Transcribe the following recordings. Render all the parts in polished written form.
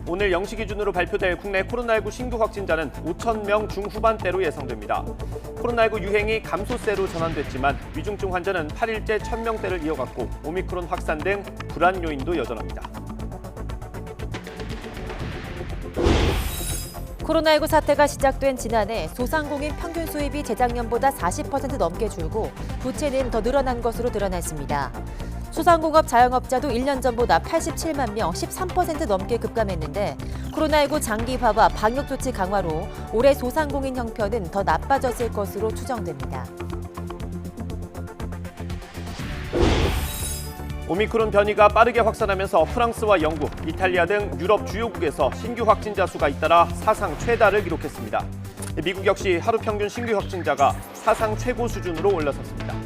오늘 0시 기준으로 발표될 국내 코로나19 신규 확진자는 5,000명 중후반대로 예상됩니다. 코로나19 유행이 감소세로 전환됐지만 위중증 환자는 8일째 1,000명대를 이어갔고 오미크론 확산 등 불안 요인도 여전합니다. 코로나19 사태가 시작된 지난해 소상공인 평균 수입이 재작년보다 40% 넘게 줄고 부채는 더 늘어난 것으로 드러났습니다. 소상공업 자영업자도 1년 전보다 87만 명, 13% 넘게 급감했는데 코로나19 장기화와 방역조치 강화로 올해 소상공인 형편은 더 나빠졌을 것으로 추정됩니다. 오미크론 변이가 빠르게 확산하면서 프랑스와 영국, 이탈리아 등 유럽 주요국에서 신규 확진자 수가 잇따라 사상 최다를 기록했습니다. 미국 역시 하루 평균 신규 확진자가 사상 최고 수준으로 올라섰습니다.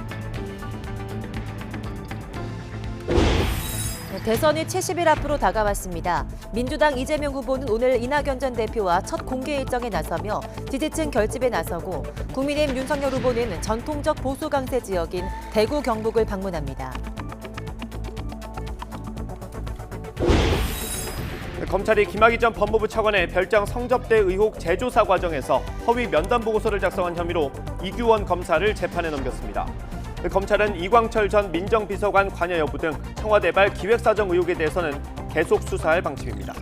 대선이 70일 앞으로 다가왔습니다. 민주당 이재명 후보는 오늘 이낙연 전 대표와 첫 공개 일정에 나서며 지지층 결집에 나서고 국민의힘 윤석열 후보는 전통적 보수 강세 지역인 대구 경북을 방문합니다. 검찰이 김학의 전 법무부 차관의 별장 성접대 의혹 재조사 과정에서 허위 면담 보고서를 작성한 혐의로 이규원 검사를 재판에 넘겼습니다. 검찰은 이광철 전 민정비서관 관여 여부 등 청와대발 기획사정 의혹에 대해서는 계속 수사할 방침입니다.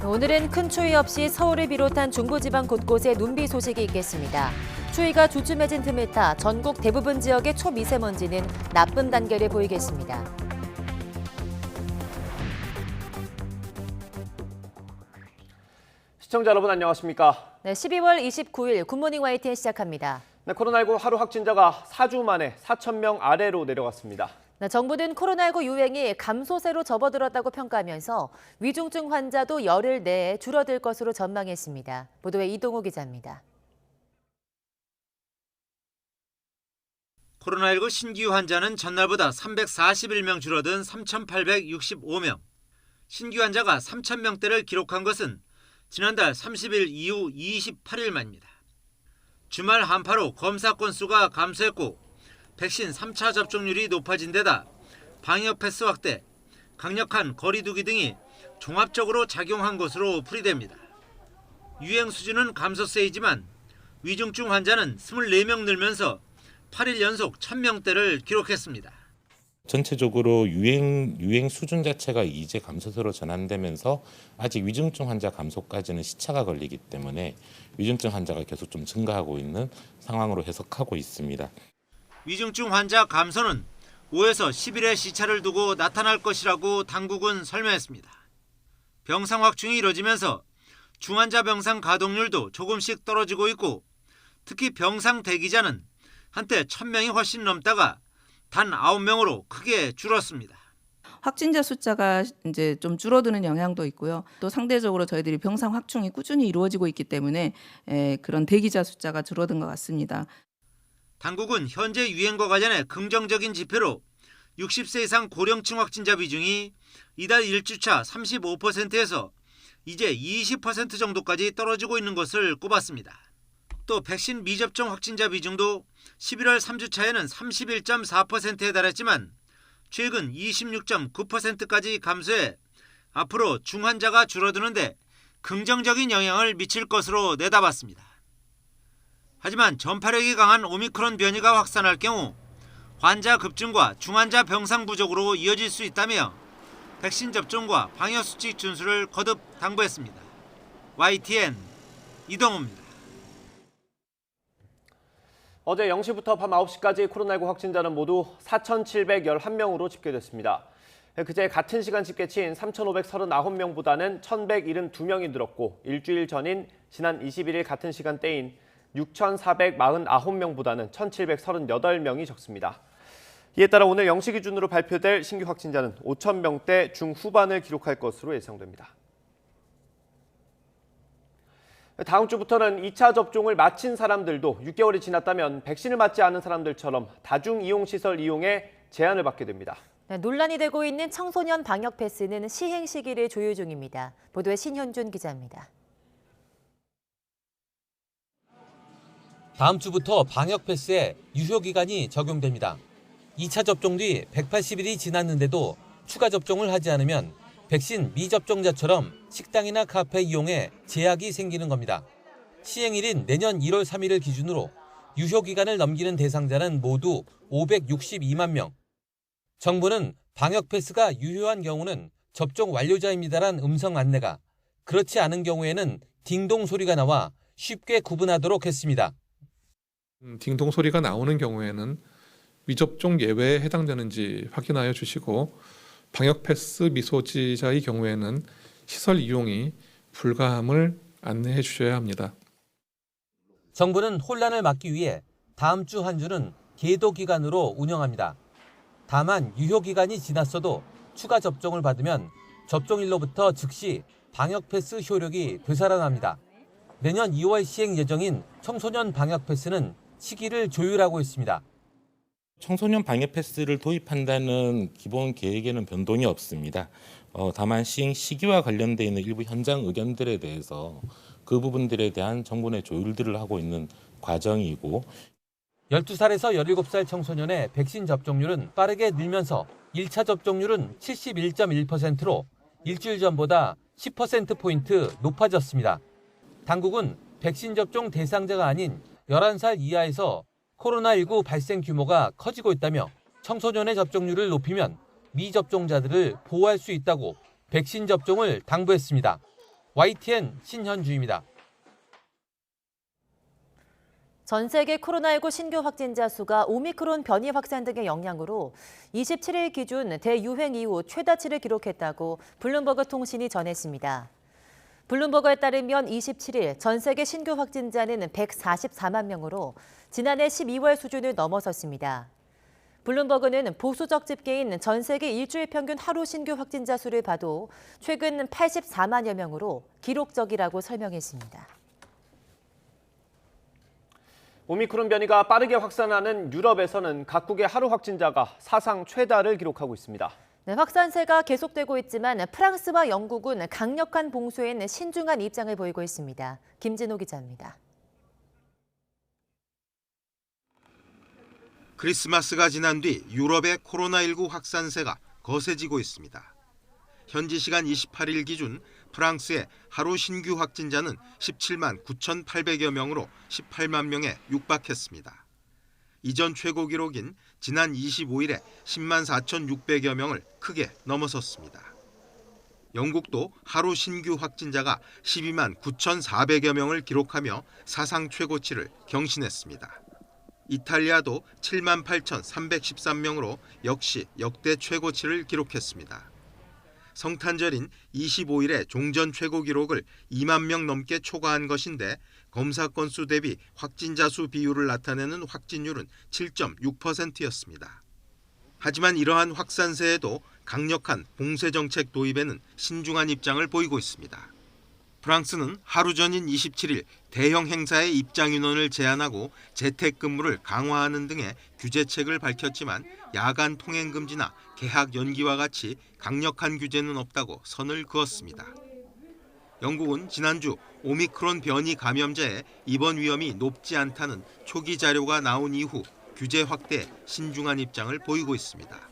오늘은 큰 추위 없이 서울을 비롯한 중부지방 곳곳에 눈비 소식이 있겠습니다. 추위가 주춤해진 틈을 타 전국 대부분 지역의 초미세먼지는 나쁨 단계를 보이겠습니다. 시청자 여러분 안녕하십니까? 네, 12월 29일 굿모닝 YTN 시작합니다. 네, 코로나19 하루 확진자가 4주 만에 4,000명 아래로 내려갔습니다. 네, 정부는 코로나19 유행이 감소세로 접어들었다고 평가하면서 위중증 환자도 열흘 내에 줄어들 것으로 전망했습니다. 보도에 이동호 기자입니다. 코로나19 신규 환자는 전날보다 341명 줄어든 3,865명. 신규 환자가 3,000명대를 기록한 것은 지난달 30일 이후 28일 만입니다. 주말 한파로 검사 건수가 감소했고 백신 3차 접종률이 높아진 데다 방역 패스 확대, 강력한 거리 두기 등이 종합적으로 작용한 것으로 풀이됩니다. 유행 수준은 감소세이지만 위중증 환자는 24명 늘면서 8일 연속 1,000명대를 기록했습니다. 전체적으로 유행 수준 자체가 이제 감소세로 전환되면서 아직 위중증 환자 감소까지는 시차가 걸리기 때문에 위중증 환자가 계속 좀 증가하고 있는 상황으로 해석하고 있습니다. 위중증 환자 감소는 5에서 10일의 시차를 두고 나타날 것이라고 당국은 설명했습니다. 병상 확충이 이뤄지면서 중환자 병상 가동률도 조금씩 떨어지고 있고 특히 병상 대기자는 한때 1,000명이 훨씬 넘다가 단 9명으로 크게 줄었습니다. 확진자 숫자가 이제 좀 줄어드는 영향도 있고요. 또 상대적으로 저희들이 병상 확충이 꾸준히 이루어지고 있기 때문에 그런 대기자 숫자가 줄어든 것 같습니다. 당국은 현재 유행과 관련해 긍정적인 지표로 60세 이상 고령층 확진자 비중이 이달 1주차 35%에서 이제 20% 정도까지 떨어지고 있는 것을 꼽았습니다. 또 백신 미접종 확진자 비중도 11월 3주차에는 31.4%에 달했지만 최근 26.9%까지 감소해 앞으로 중환자가 줄어드는데 긍정적인 영향을 미칠 것으로 내다봤습니다. 하지만 전파력이 강한 오미크론 변이가 확산할 경우 환자 급증과 중환자 병상 부족으로 이어질 수 있다며 백신 접종과 방역수칙 준수를 거듭 당부했습니다. YTN 이동호입니다. 어제 0시부터 밤 9시까지 코로나19 확진자는 모두 4,711명으로 집계됐습니다. 그제 같은 시간 집계치인 3,539명보다는 1,172명이 늘었고 일주일 전인 지난 21일 같은 시간대인 6,449명보다는 1,738명이 적습니다. 이에 따라 오늘 0시 기준으로 발표될 신규 확진자는 5,000명대 중후반을 기록할 것으로 예상됩니다. 다음 주부터는 2차 접종을 마친 사람들도 6개월이 지났다면 백신을 맞지 않은 사람들처럼 다중이용시설 이용에 제한을 받게 됩니다. 네, 논란이 되고 있는 청소년 방역 패스는 시행 시기를 조율 중입니다. 보도에 신현준 기자입니다. 다음 주부터 방역 패스에 유효 기간이 적용됩니다. 2차 접종 뒤 180일이 지났는데도 추가 접종을 하지 않으면 백신 미접종자처럼 식당이나 카페 이용에 제약이 생기는 겁니다. 시행일인 내년 1월 3일을 기준으로 유효기간을 넘기는 대상자는 모두 562만 명. 정부는 방역 패스가 유효한 경우는 접종 완료자입니다란 음성 안내가, 그렇지 않은 경우에는 딩동 소리가 나와 쉽게 구분하도록 했습니다. 딩동 소리가 나오는 경우에는 미접종 예외에 해당되는지 확인하여 주시고, 방역 패스 미소지자의 경우에는 시설 이용이 불가함을 안내해 주셔야 합니다. 정부는 혼란을 막기 위해 다음 주 한 주는 계도 기간으로 운영합니다. 다만 유효 기간이 지났어도 추가 접종을 받으면 접종일로부터 즉시 방역 패스 효력이 되살아납니다. 내년 2월 시행 예정인 청소년 방역 패스는 시기를 조율하고 있습니다. 청소년 방역 패스를 도입한다는 기본 계획에는 변동이 없습니다. 다만 시행 시기와 관련돼 있는 일부 현장 의견들에 대해서 그 부분들에 대한 정부의 조율들을 하고 있는 과정이고, 12살에서 17살 청소년의 백신 접종률은 빠르게 늘면서 1차 접종률은 71.1%로 일주일 전보다 10%포인트 높아졌습니다. 당국은 백신 접종 대상자가 아닌 11살 이하에서 코로나19 발생 규모가 커지고 있다며 청소년의 접종률을 높이면 미접종자들을 보호할 수 있다고 백신 접종을 당부했습니다. YTN 신현주입니다. 전 세계 코로나19 신규 확진자 수가 오미크론 변이 확산 등의 영향으로 27일 기준 대유행 이후 최다치를 기록했다고 블룸버그 통신이 전했습니다. 블룸버그에 따르면 27일 전 세계 신규 확진자는 144만 명으로 지난해 12월 수준을 넘어섰습니다. 블룸버그는 보수적 집계인 전 세계 일주일 평균 하루 신규 확진자 수를 봐도 최근 84만여 명으로 기록적이라고 설명했습니다. 오미크론 변이가 빠르게 확산하는 유럽에서는 각국의 하루 확진자가 사상 최다를 기록하고 있습니다. 네, 확산세가 계속되고 있지만 프랑스와 영국은 강력한 봉쇄에는 신중한 입장을 보이고 있습니다. 김진호 기자입니다. 크리스마스가 지난 뒤 유럽의 코로나19 확산세가 거세지고 있습니다. 현지 시간 28일 기준 프랑스의 하루 신규 확진자는 17만 9,800여 명으로 18만 명에 육박했습니다. 이전 최고 기록인 지난 25일에 10만 4,600여 명을 크게 넘어섰습니다. 영국도 하루 신규 확진자가 12만 9,400여 명을 기록하며 사상 최고치를 경신했습니다. 이탈리아도 7만 8,313명으로 역시 역대 최고치를 기록했습니다. 성탄절인 25일에 종전 최고 기록을 2만 명 넘게 초과한 것인데, 검사 건수 대비 확진자 수 비율을 나타내는 확진율은 7.6%였습니다. 하지만 이러한 확산세에도 강력한 봉쇄 정책 도입에는 신중한 입장을 보이고 있습니다. 프랑스는 하루 전인 27일 대형 행사의 입장 인원을 제한하고 재택근무를 강화하는 등의 규제책을 밝혔지만 야간 통행 금지나 개학 연기와 같이 강력한 규제는 없다고 선을 그었습니다. 영국은 지난주 오미크론 변이 감염자의 입원 위험이 높지 않다는 초기 자료가 나온 이후 규제 확대에 신중한 입장을 보이고 있습니다.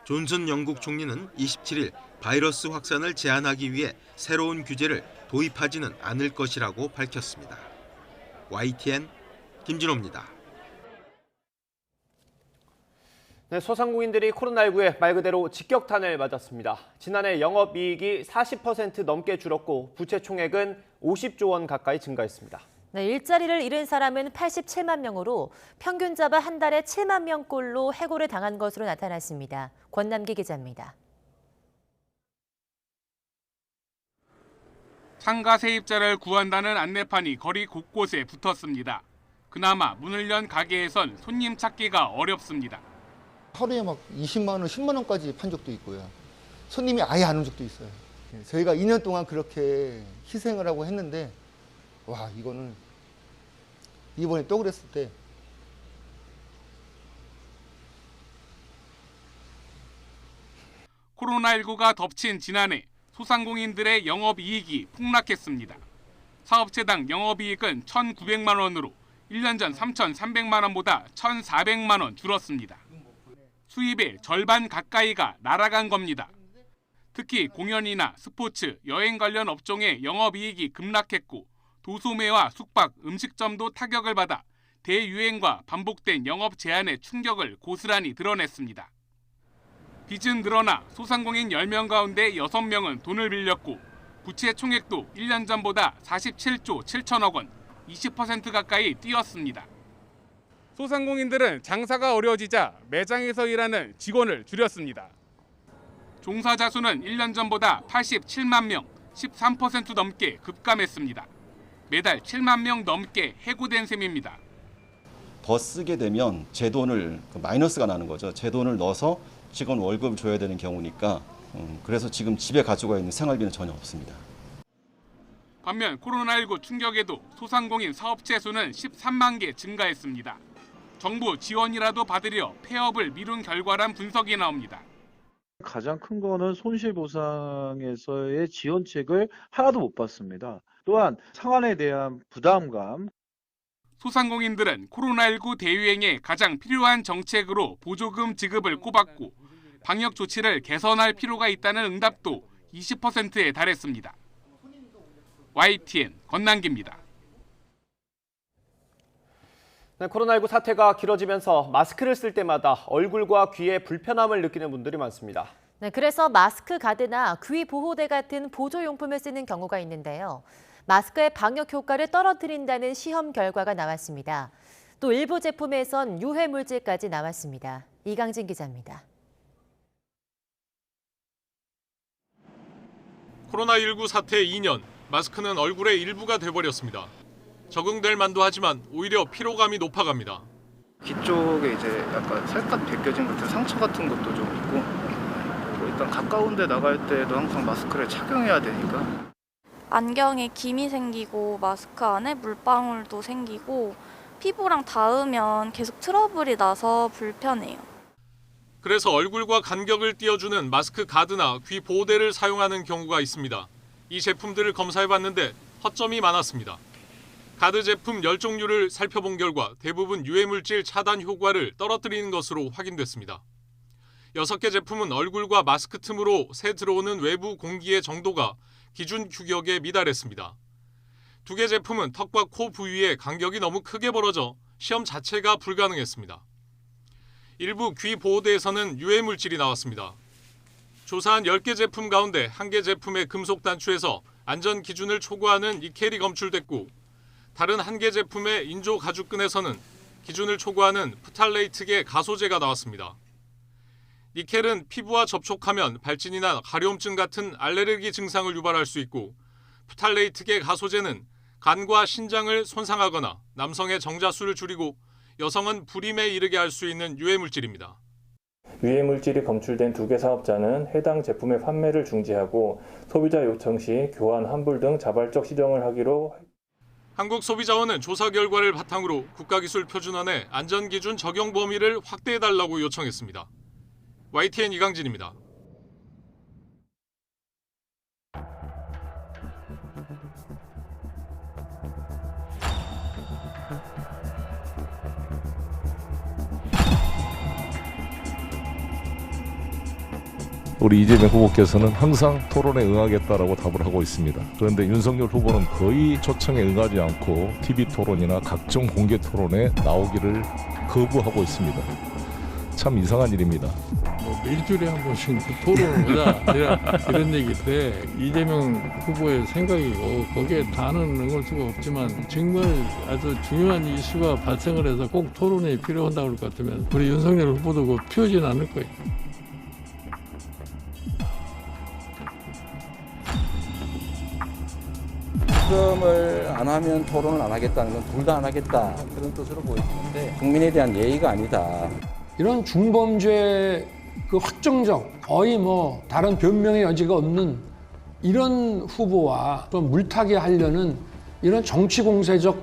존슨 영국 총리는 27일 바이러스 확산을 제한하기 위해 새로운 규제를 도입하지는 않을 것이라고 밝혔습니다. YTN 김진호입니다. 네, 소상공인들이 코로나19에 말 그대로 직격탄을 맞았습니다. 지난해 영업이익이 40% 넘게 줄었고 부채 총액은 50조 원 가까이 증가했습니다. 네, 일자리를 잃은 사람은 87만 명으로 평균 잡아 한 달에 7만 명꼴로 해고를 당한 것으로 나타났습니다. 권남기 기자입니다. 상가 세입자를 구한다는 안내판이 거리 곳곳에 붙었습니다. 그나마 문을 연 가게에선 손님 찾기가 어렵습니다. 하루에 막 20만 원, 10만 원까지 판 적도 있고요. 손님이 아예 안 온 적도 있어요. 저희가 2년 동안 그렇게 희생을 하고 했는데, 와, 이거는 이번에 또 그랬을 때 코로나19가 덮친 지난해 소상공인들의 영업이익이 폭락했습니다. 사업체당 영업이익은 1,900만 원으로 1년 전 3,300만 원보다 1,400만 원 줄었습니다. 수입의 절반 가까이가 날아간 겁니다. 특히 공연이나 스포츠, 여행 관련 업종의 영업이익이 급락했고 도소매와 숙박, 음식점도 타격을 받아 대유행과 반복된 영업 제한의 충격을 고스란히 드러냈습니다. 빚은 늘어나 소상공인 10명 가운데 6명은 돈을 빌렸고 부채 총액도 1년 전보다 47조 7천억 원, 20% 가까이 뛰었습니다. 소상공인들은 장사가 어려워지자 매장에서 일하는 직원을 줄였습니다. 종사자 수는 1년 전보다 87만 명, 13% 넘게 급감했습니다. 매달 7만 명 넘게 해고된 셈입니다. 더 쓰게 되면 제 돈을 마이너스가 나는 거죠. 제 돈을 넣어서 직원 월급을 줘야 되는 경우니까 그래서 지금 집에 가지고 있는 생활비는 전혀 없습니다. 반면 코로나19 충격에도 소상공인 사업체 수는 13만 개 증가했습니다. 정부 지원이라도 받으려 폐업을 미룬 결과란 분석이 나옵니다. 가장 큰 거는 손실보상에서의 지원책을 하나도 못 봤습니다. 또한 상환에 대한 부담감. 소상공인들은 코로나19 대유행에 가장 필요한 정책으로 보조금 지급을 꼽았고 방역 조치를 개선할 필요가 있다는 응답도 20%에 달했습니다. YTN 권남기입니다. 네, 코로나19 사태가 길어지면서 마스크를 쓸 때마다 얼굴과 귀에 불편함을 느끼는 분들이 많습니다. 네, 그래서 마스크 가드나 귀 보호대 같은 보조용품을 쓰는 경우가 있는데요. 마스크의 방역 효과를 떨어뜨린다는 시험 결과가 나왔습니다. 또 일부 제품에선 유해 물질까지 나왔습니다. 이강진 기자입니다. 코로나19 사태 2년, 마스크는 얼굴의 일부가 돼버렸습니다. 적응될 만도 하지만 오히려 피로감이 높아갑니다. 귀 쪽에 이제 약간 살갗 벗겨진 같은 상처 같은 것도 좀 있고 그리고 일단 가까운 데 나갈 때도 항상 마스크를 착용해야 되니까 안경에 김이 생기고 마스크 안에 물방울도 생기고 피부랑 닿으면 계속 트러블이 나서 불편해요. 그래서 얼굴과 간격을 띄워주는 마스크 가드나 귀 보호대를 사용하는 경우가 있습니다. 이 제품들을 검사해봤는데 허점이 많았습니다. 가드 제품 10종류를 살펴본 결과 대부분 유해물질 차단 효과를 떨어뜨리는 것으로 확인됐습니다. 6개 제품은 얼굴과 마스크 틈으로 새 들어오는 외부 공기의 정도가 기준 규격에 미달했습니다. 2개 제품은 턱과 코 부위에 간격이 너무 크게 벌어져 시험 자체가 불가능했습니다. 일부 귀 보호대에서는 유해물질이 나왔습니다. 조사한 10개 제품 가운데 1개 제품의 금속 단추에서 안전 기준을 초과하는 니켈이 검출됐고 다른 1개 제품의 인조 가죽끈에서는 기준을 초과하는 프탈레이트계 가소제가 나왔습니다. 니켈은 피부와 접촉하면 발진이나 가려움증 같은 알레르기 증상을 유발할 수 있고 프탈레이트계 가소제는 간과 신장을 손상하거나 남성의 정자수를 줄이고 여성은 불임에 이르게 할 수 있는 유해물질입니다. 유해물질이 검출된 2개 사업자는 해당 제품의 판매를 중지하고 소비자 요청 시 교환, 환불 등 자발적 시정을 하기로. 한국소비자원은 조사 결과를 바탕으로 국가기술표준원에 안전기준 적용 범위를 확대해달라고 요청했습니다. YTN 이강진입니다. 우리 이재명 후보께서는 항상 토론에 응하겠다라고 답을 하고 있습니다. 그런데 윤석열 후보는 거의 초청에 응하지 않고 TV 토론이나 각종 공개 토론에 나오기를 거부하고 있습니다. 참 이상한 일입니다. 일주일에 한 번씩 토론을 하자 이런 얘기인데 이재명 후보의 생각이고 거기에 다는 응할 수가 없지만 정말 아주 중요한 이슈가 발생을 해서 꼭 토론이 필요하다고 할 것 같으면 우리 윤석열 후보도 그 피우진 않을 거예요. 특검을 안 하면 토론을 안 하겠다는 건 둘 다 안 하겠다 그런 뜻으로 보이는데 국민에 대한 예의가 아니다. 이런 중범죄 그 확정적 거의 뭐 다른 변명의 여지가 없는 이런 후보와 또 물타기 하려는 이런 정치 공세적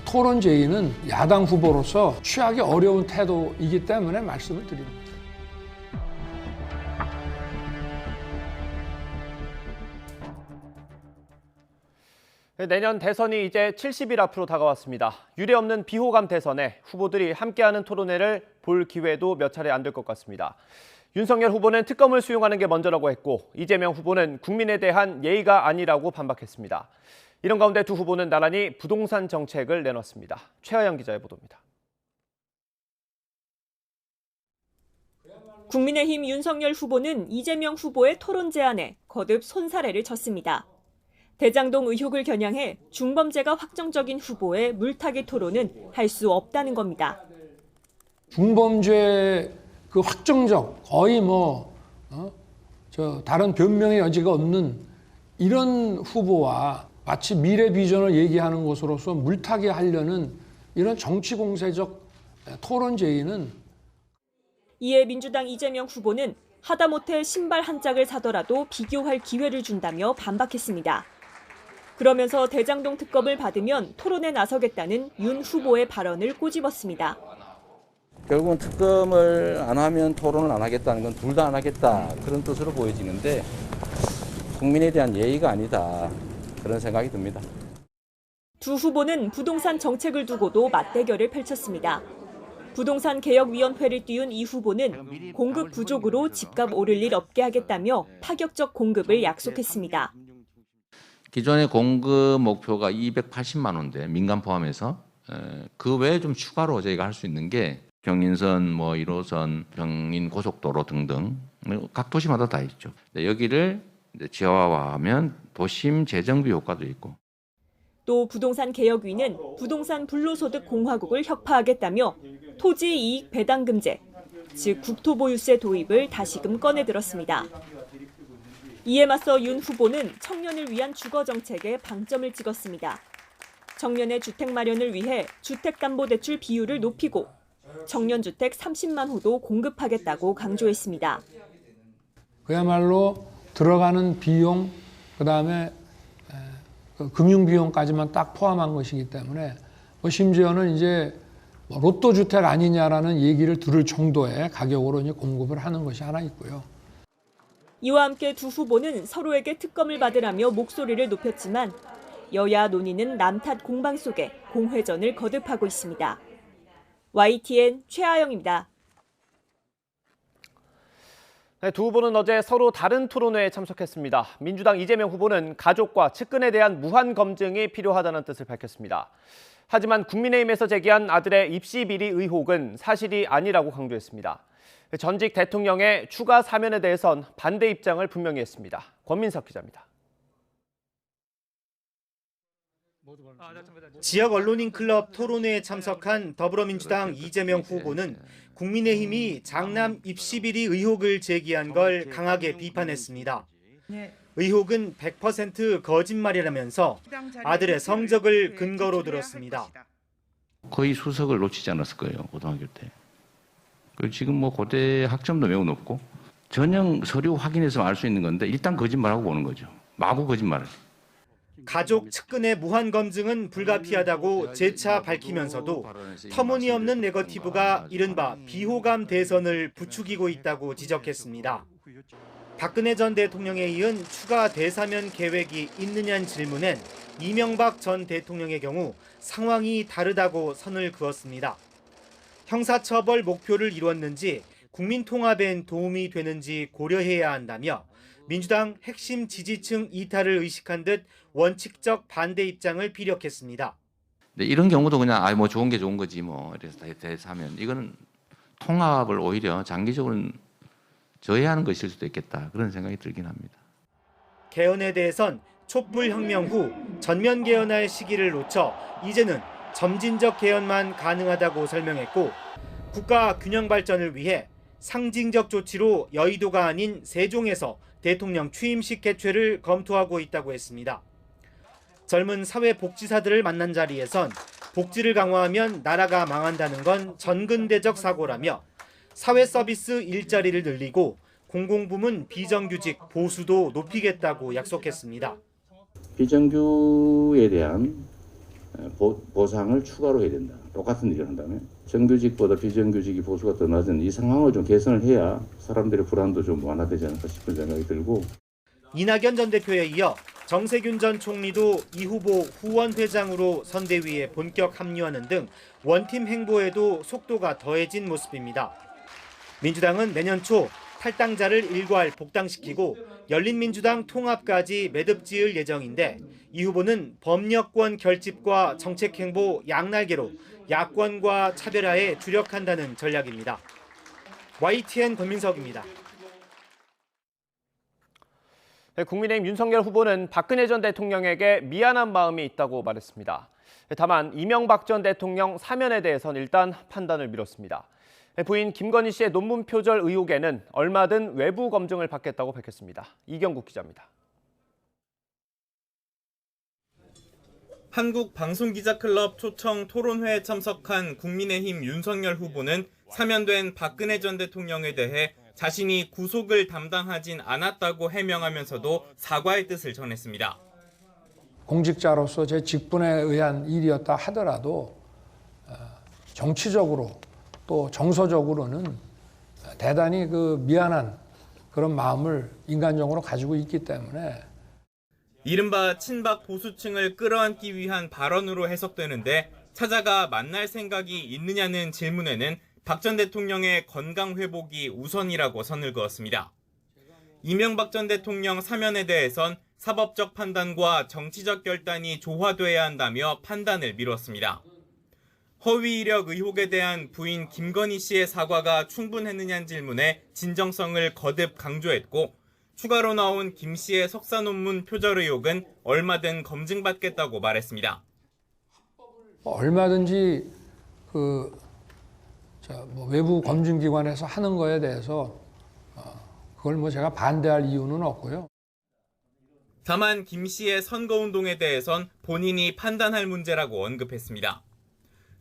토론 제의는 야당 후보로서 취하기 어려운 태도이기 때문에 말씀을 드립니다. 내년 대선이 이제 70일 앞으로 다가왔습니다. 유례없는 비호감 대선에 후보들이 함께하는 토론회를 볼 기회도 몇 차례 안 될 것 같습니다. 윤석열 후보는 특검을 수용하는 게 먼저라고 했고 이재명 후보는 국민에 대한 예의가 아니라고 반박했습니다. 이런 가운데 두 후보는 나란히 부동산 정책을 내놨습니다. 최하영 기자의 보도입니다. 국민의힘 윤석열 후보는 이재명 후보의 토론 제안에 거듭 손사래를 쳤습니다. 대장동 의혹을 겨냥해 중범죄가 확정적인 후보의 물타기 토론은 할 수 없다는 겁니다. 중범죄 그 확정적 거의 다른 변명의 여지가 없는 이런 후보와 마치 미래 비전을 얘기하는 것으로서 물타기 하려는 이런 정치 공세적 토론 제의는 이에 민주당 이재명 후보는 하다못해 신발 한 짝을 사더라도 비교할 기회를 준다며 반박했습니다. 그러면서 대장동 특검을 받으면 토론에 나서겠다는 윤 후보의 발언을 꼬집었습니다. 결국은 특검을 안 하면 토론을 안 하겠다는 건 둘 다 안 하겠다 그런 뜻으로 보여지는데 국민에 대한 예의가 아니다 그런 생각이 듭니다. 두 후보는 부동산 정책을 두고도 맞대결을 펼쳤습니다. 부동산 개혁위원회를 띄운 이 후보는 공급 부족으로 집값 오를 일 없게 하겠다며 파격적 공급을 약속했습니다. 기존의 공급 목표가 280만 원대 민간 포함해서 그 외에 좀 추가로 저희가 할 수 있는 게 경인선, 1호선, 경인 고속도로 등등 각 도시마다 다 있죠. 여기를 지하화하면 도심 재정비 효과도 있고. 또 부동산 개혁위는 부동산 불로소득 공화국을 혁파하겠다며 토지 이익 배당금제, 즉 국토보유세 도입을 다시금 꺼내들었습니다. 이에 맞서 윤 후보는 청년을 위한 주거 정책에 방점을 찍었습니다. 청년의 주택 마련을 위해 주택담보대출 비율을 높이고 청년주택 30만 호도 공급하겠다고 강조했습니다. 그야말로 들어가는 비용, 그다음에 금융 비용까지만 딱 포함한 것이기 때문에 심지어는 이제 로또 주택 아니냐라는 얘기를 들을 정도의 가격으로 이제 공급을 하는 것이 하나 있고요. 이와 함께 두 후보는 서로에게 특검을 받으라며 목소리를 높였지만 여야 논의는 남탓 공방 속에 공회전을 거듭하고 있습니다. YTN 최하영입니다. 네, 두 후보는 어제 서로 다른 토론회에 참석했습니다. 민주당 이재명 후보는 가족과 측근에 대한 무한 검증이 필요하다는 뜻을 밝혔습니다. 하지만 국민의힘에서 제기한 아들의 입시 비리 의혹은 사실이 아니라고 강조했습니다. 전직 대통령의 추가 사면에 대해선 반대 입장을 분명히 했습니다. 권민석 기자입니다. 지역 언론인 클럽 토론회에 참석한 더불어민주당 이재명 후보는 국민의힘이 장남 입시 비리 의혹을 제기한 걸 강하게 비판했습니다. 의혹은 100% 거짓말이라면서 아들의 성적을 근거로 들었습니다. 거의 수석을 놓치지 않았을 거예요, 고등학교 때. 그리고 지금 고대 학점도 매우 높고 전형 서류 확인해서 알 수 있는 건데 일단 거짓말하고 보는 거죠. 마구 거짓말을. 가족 측근의 무한 검증은 불가피하다고 재차 밝히면서도 터무니없는 네거티브가 이른바 비호감 대선을 부추기고 있다고 지적했습니다. 박근혜 전 대통령에 이은 추가 대사면 계획이 있느냐는 질문엔 이명박 전 대통령의 경우 상황이 다르다고 선을 그었습니다. 형사처벌 목표를 이뤘는지 국민통합엔 도움이 되는지 고려해야 한다며 민주당 핵심 지지층 이탈을 의식한 듯 원칙적 반대 입장을 피력했습니다. 네, 이런 경우도 그냥 좋은 게 좋은 거지 이래서 대사면 이거는 통합을 오히려 장기적으로는 저해하는 것일 수도 있겠다 그런 생각이 들긴 합니다. 개헌에 대해선 촛불혁명 후 전면 개헌할 시기를 놓쳐 이제는 점진적 개헌만 가능하다고 설명했고 국가 균형 발전을 위해 상징적 조치로 여의도가 아닌 세종에서 대통령 취임식 개최를 검토하고 있다고 했습니다. 젊은 사회복지사들을 만난 자리에선 복지를 강화하면 나라가 망한다는 건 전근대적 사고라며 사회 서비스 일자리를 늘리고 공공부문 비정규직 보수도 높이겠다고 약속했습니다. 비정규에 대한 보상을 추가로 해야 된다. 똑같은 일을 한다면 정규직보다 비정규직이 보수가 더 낮은 이 상황을 좀 개선을 해야 사람들의 불안도 좀 완화되지 않을까 싶은 생각이 들고 이낙연 전 대표에 이어 정세균 전 총리도 이 후보 후원 회장으로 선대위에 본격 합류하는 등 원팀 행보에도 속도가 더해진 모습입니다. 민주당은 내년 초 탈당자를 일괄 복당시키고 열린민주당 통합까지 매듭 지을 예정인데 이 후보는 법력권 결집과 정책행보 양날개로 야권과 차별화에 주력한다는 전략입니다. YTN 권민석입니다. 국민의힘 윤석열 후보는 박근혜 전 대통령에게 미안한 마음이 있다고 말했습니다. 다만 이명박 전 대통령 사면에 대해서는 일단 판단을 미뤘습니다. 부인 김건희 씨의 논문 표절 의혹에는 얼마든 외부 검증을 받겠다고 밝혔습니다. 이경국 기자입니다. 한국방송기자클럽 초청 토론회에 참석한 국민의힘 윤석열 후보는 사면된 박근혜 전 대통령에 대해 자신이 구속을 담당하진 않았다고 해명하면서도 사과의 뜻을 전했습니다. 공직자로서 제 직분에 의한 일이었다 하더라도 정치적으로 또 정서적으로는 대단히 미안한 그런 마음을 인간적으로 가지고 있기 때문에 이른바 친박 보수층을 끌어안기 위한 발언으로 해석되는데 찾아가 만날 생각이 있느냐는 질문에는 박 전 대통령의 건강 회복이 우선이라고 선을 그었습니다. 이명박 전 대통령 사면에 대해선 사법적 판단과 정치적 결단이 조화돼야 한다며 판단을 미뤘습니다. 허위 이력 의혹에 대한 부인 김건희 씨의 사과가 충분했느냐는 질문에 진정성을 거듭 강조했고 추가로 나온 김 씨의 석사 논문 표절 의혹은 얼마든 검증받겠다고 말했습니다. 얼마든지 외부 검증기관에서 하는 거에 대해서 그걸 제가 반대할 이유는 없고요. 다만 김 씨의 선거운동에 대해선 본인이 판단할 문제라고 언급했습니다.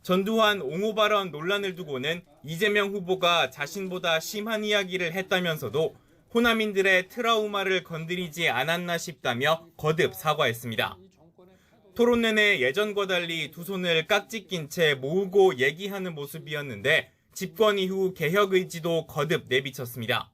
전두환 옹호 발언 논란을 두고는 이재명 후보가 자신보다 심한 이야기를 했다면서도 호남인들의 트라우마를 건드리지 않았나 싶다며 거듭 사과했습니다. 토론 내내 예전과 달리 두 손을 깍지 낀 채 모으고 얘기하는 모습이었는데 집권 이후 개혁 의지도 거듭 내비쳤습니다.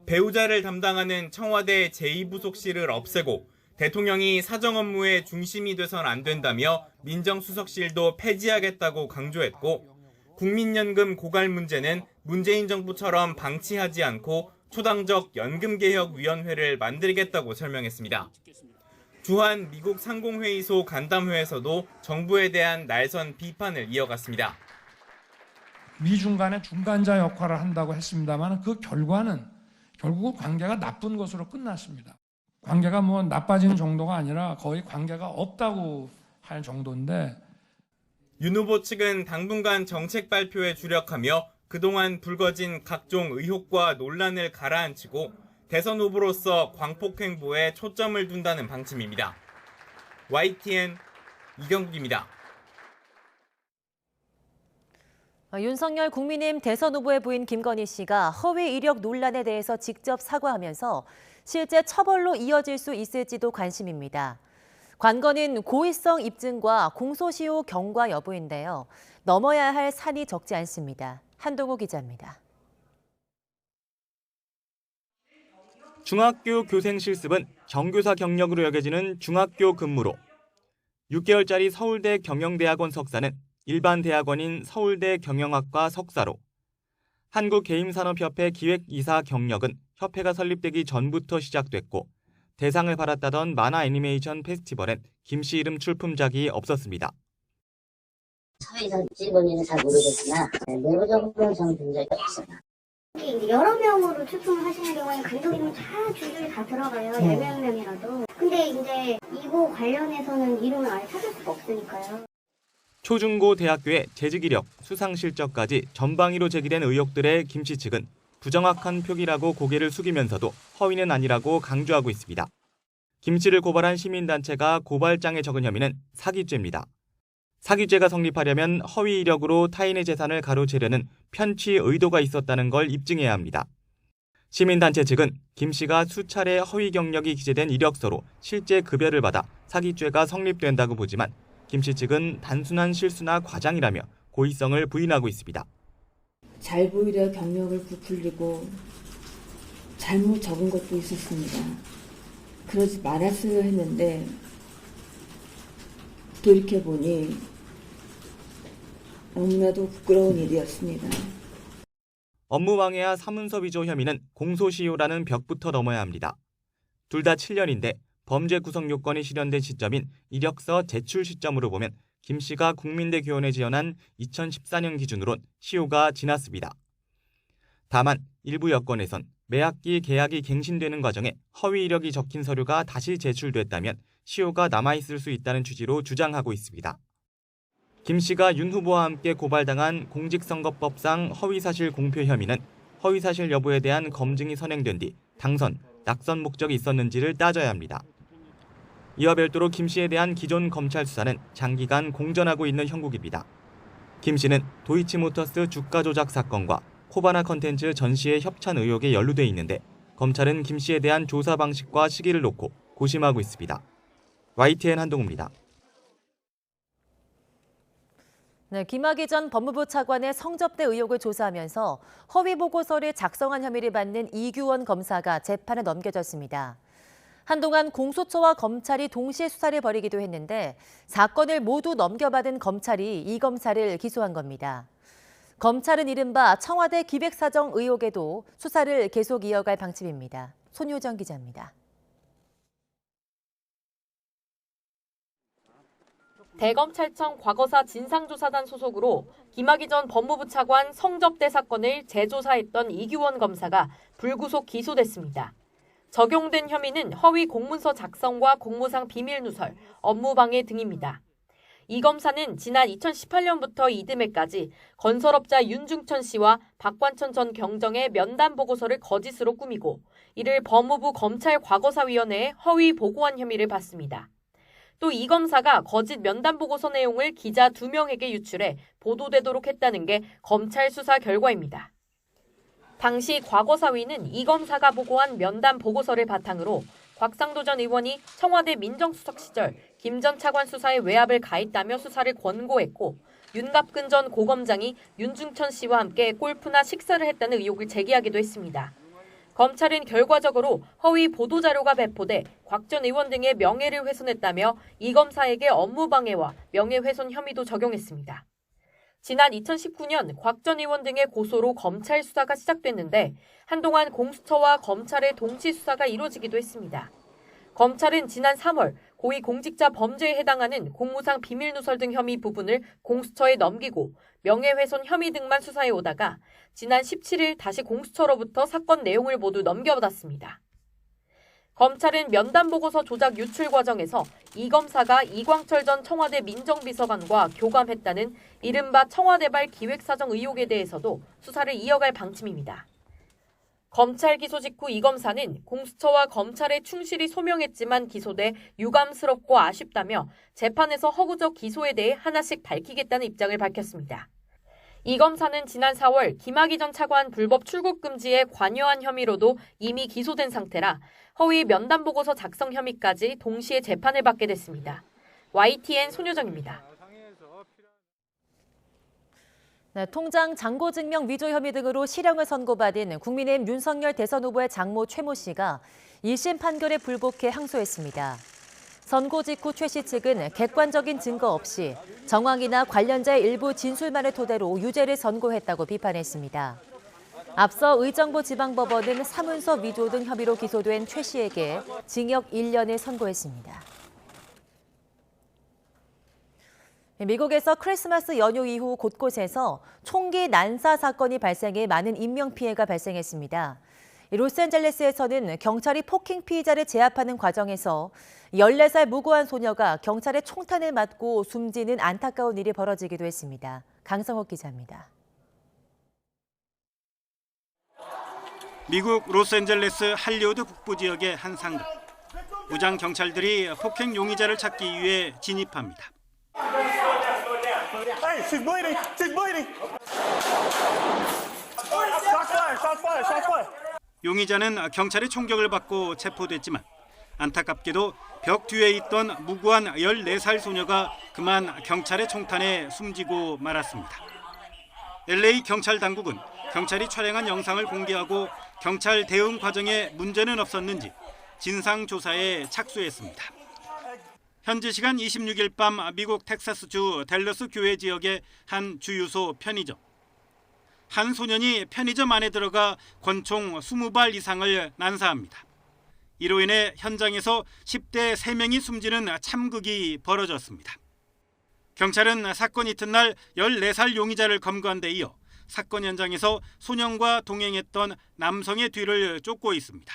배우자를 담당하는 청와대 제2부속실을 없애고 대통령이 사정 업무의 중심이 돼선 안 된다며 민정수석실도 폐지하겠다고 강조했고 국민연금 고갈 문제는 문재인 정부처럼 방치하지 않고 초당적 연금개혁위원회를 만들겠다고 설명했습니다. 주한 미국 상공회의소 간담회에서도 정부에 대한 날선 비판을 이어갔습니다. 미중 간의 중간자 역할을 한다고 했습니다만 그 결과는 결국 관계가 나쁜 것으로 끝났습니다. 관계가 나빠지는 정도가 아니라 거의 관계가 없다고 할 정도인데 윤 후보 측은 당분간 정책 발표에 주력하며 그동안 불거진 각종 의혹과 논란을 가라앉히고 대선 후보로서 광폭 행보에 초점을 둔다는 방침입니다. YTN 이경국입니다. 윤석열 국민의힘 대선 후보의 부인 김건희 씨가 허위 이력 논란에 대해서 직접 사과하면서 실제 처벌로 이어질 수 있을지도 관심입니다. 관건은 고의성 입증과 공소시효 경과 여부인데요. 넘어야 할 산이 적지 않습니다. 한동호 기자입니다. 중학교 교생 실습은 정교사 경력으로 여겨지는 중학교 근무로 6개월짜리 서울대 경영대학원 석사는 일반 대학원인 서울대 경영학과 석사로 한국게임산업협회 기획이사 경력은 협회가 설립되기 전부터 시작됐고 대상을 받았다던 만화 애니메이션 페스티벌엔 김 씨 이름 출품작이 없었습니다. 사회에서 찍은지는 잘 모르겠으나 내부적으로는 저는 본 적이 없어요. 여러 명으로 출품을 하시는 경우에는 감독님은 다 줄줄이 다 들어가요. 10명이라도. 근데 이제 이거 관련해서는 이름을 아예 찾을 수가 없으니까요. 초중고 대학교의 재직 이력, 수상 실적까지 전방위로 제기된 의혹들에 김 씨 측은 부정확한 표기라고 고개를 숙이면서도 허위는 아니라고 강조하고 있습니다. 김 씨를 고발한 시민단체가 고발장에 적은 혐의는 사기죄입니다. 사기죄가 성립하려면 허위 이력으로 타인의 재산을 가로채려는 편취 의도가 있었다는 걸 입증해야 합니다. 시민단체 측은 김 씨가 수차례 허위 경력이 기재된 이력서로 실제 급여를 받아 사기죄가 성립된다고 보지만 김 씨 측은 단순한 실수나 과장이라며 고의성을 부인하고 있습니다. 잘 보이려 경력을 부풀리고 잘못 적은 것도 있었습니다. 그러지 말았어야 했는데 돌이켜보니 너무나도 부끄러운 일이었습니다. 업무방해와 사문서 위조 혐의는 공소시효라는 벽부터 넘어야 합니다. 둘 다 7년인데 범죄 구성 요건이 실현된 시점인 이력서 제출 시점으로 보면 김 씨가 국민대 교원에 지원한 2014년 기준으론 시효가 지났습니다. 다만 일부 여건에선 매학기 계약이 갱신되는 과정에 허위 이력이 적힌 서류가 다시 제출됐다면 시효가 남아있을 수 있다는 취지로 주장하고 있습니다. 김 씨가 윤 후보와 함께 고발당한 공직선거법상 허위사실 공표 혐의는 허위사실 여부에 대한 검증이 선행된 뒤 당선, 낙선 목적이 있었는지를 따져야 합니다. 이와 별도로 김 씨에 대한 기존 검찰 수사는 장기간 공전하고 있는 형국입니다. 김 씨는 도이치모터스 주가 조작 사건과 코바나 컨텐츠 전시회 협찬 의혹에 연루돼 있는데 검찰은 김 씨에 대한 조사 방식과 시기를 놓고 고심하고 있습니다. YTN 한동우입니다. 네, 김학의 전 법무부 차관의 성접대 의혹을 조사하면서 허위 보고서를 작성한 혐의를 받는 이규원 검사가 재판에 넘겨졌습니다. 한동안 공수처와 검찰이 동시에 수사를 벌이기도 했는데 사건을 모두 넘겨받은 검찰이 이 검사를 기소한 겁니다. 검찰은 이른바 청와대 기획사정 의혹에도 수사를 계속 이어갈 방침입니다. 손효정 기자입니다. 대검찰청 과거사 진상조사단 소속으로 김학의 전 법무부 차관 성접대 사건을 재조사했던 이규원 검사가 불구속 기소됐습니다. 적용된 혐의는 허위 공문서 작성과 공무상 비밀 누설, 업무방해 등입니다. 이 검사는 지난 2018년부터 이듬해까지 건설업자 윤중천 씨와 박관천 전 경정의 면담 보고서를 거짓으로 꾸미고 이를 법무부 검찰 과거사위원회에 허위 보고한 혐의를 받습니다. 또 이 검사가 거짓 면담 보고서 내용을 기자 2명에게 유출해 보도되도록 했다는 게 검찰 수사 결과입니다. 당시 과거사위는 이 검사가 보고한 면담 보고서를 바탕으로 곽상도 전 의원이 청와대 민정수석 시절 김 전 차관 수사에 외압을 가했다며 수사를 권고했고 윤갑근 전 고검장이 윤중천 씨와 함께 골프나 식사를 했다는 의혹을 제기하기도 했습니다. 검찰은 결과적으로 허위 보도자료가 배포돼 곽 전 의원 등의 명예를 훼손했다며 이 검사에게 업무방해와 명예훼손 혐의도 적용했습니다. 지난 2019년 곽 전 의원 등의 고소로 검찰 수사가 시작됐는데 한동안 공수처와 검찰의 동시 수사가 이루어지기도 했습니다. 검찰은 지난 3월 고위공직자 범죄에 해당하는 공무상 비밀누설 등 혐의 부분을 공수처에 넘기고 명예훼손 혐의 등만 수사해 오다가 지난 17일 다시 공수처로부터 사건 내용을 모두 넘겨받았습니다. 검찰은 면담보고서 조작 유출 과정에서 이 검사가 이광철 전 청와대 민정비서관과 교감했다는 이른바 청와대발 기획사정 의혹에 대해서도 수사를 이어갈 방침입니다. 검찰 기소 직후 이 검사는 공수처와 검찰에 충실히 소명했지만 기소돼 유감스럽고 아쉽다며 재판에서 허구적 기소에 대해 하나씩 밝히겠다는 입장을 밝혔습니다. 이 검사는 지난 4월 김학의 전 차관 불법 출국 금지에 관여한 혐의로도 이미 기소된 상태라 허위 면담 보고서 작성 혐의까지 동시에 재판을 받게 됐습니다. YTN 손효정입니다. 네, 통장 잔고 증명 위조 혐의 등으로 실형을 선고받은 국민의힘 윤석열 대선 후보의 장모 최모 씨가 1심 판결에 불복해 항소했습니다. 선고 직후 최 씨 측은 객관적인 증거 없이 정황이나 관련자의 일부 진술만을 토대로 유죄를 선고했다고 비판했습니다. 앞서 의정부지방법원은 사문서 위조 등 혐의로 기소된 최 씨에게 징역 1년을 선고했습니다. 미국에서 크리스마스 연휴 이후 곳곳에서 총기 난사 사건이 발생해 많은 인명피해가 발생했습니다. 로스앤젤레스에서는 경찰이 폭행 피의자를 제압하는 과정에서 14살 무고한 소녀가 경찰의 총탄을 맞고 숨지는 안타까운 일이 벌어지기도 했습니다. 강성옥 기자입니다. 미국 로스앤젤레스 할리우드 북부 지역의 한 상가. 무장 경찰들이 폭행 용의자를 찾기 위해 진입합니다. 용의자는 경찰의 총격을 받고 체포됐지만 안타깝게도 벽 뒤에 있던 무고한 14살 소녀가 그만 경찰의 총탄에 숨지고 말았습니다. LA 경찰 당국은 경찰이 촬영한 영상을 공개하고 경찰 대응 과정에 문제는 없었는지 진상조사에 착수했습니다. 현지 시간 26일 밤 미국 텍사스주 댈러스 교외 지역의 한 주유소 편의점. 한 소년이 편의점 안에 들어가 권총 20발 이상을 난사합니다. 이로 인해 현장에서 10대 3명이 숨지는 참극이 벌어졌습니다. 경찰은 사건 이튿날 14살 용의자를 검거한 데 이어 사건 현장에서 소년과 동행했던 남성의 뒤를 쫓고 있습니다.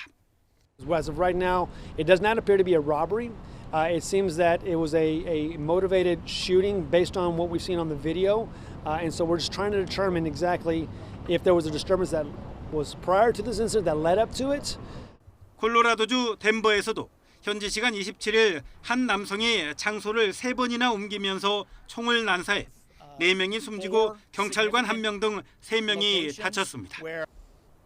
As of right now, it does not appear to be a robbery. It seems that it was a motivated shooting based on what we've seen on the video. And so we're just trying to determine exactly if there was a disturbance that was prior to this incident that led up to it. 콜로라도주 덴버에서도 현지 시간 27일 한 남성이 장소를 3번이나 옮기면서 총을 난사해 4명이 숨지고 경찰관 1명 등 3명이 다쳤습니다.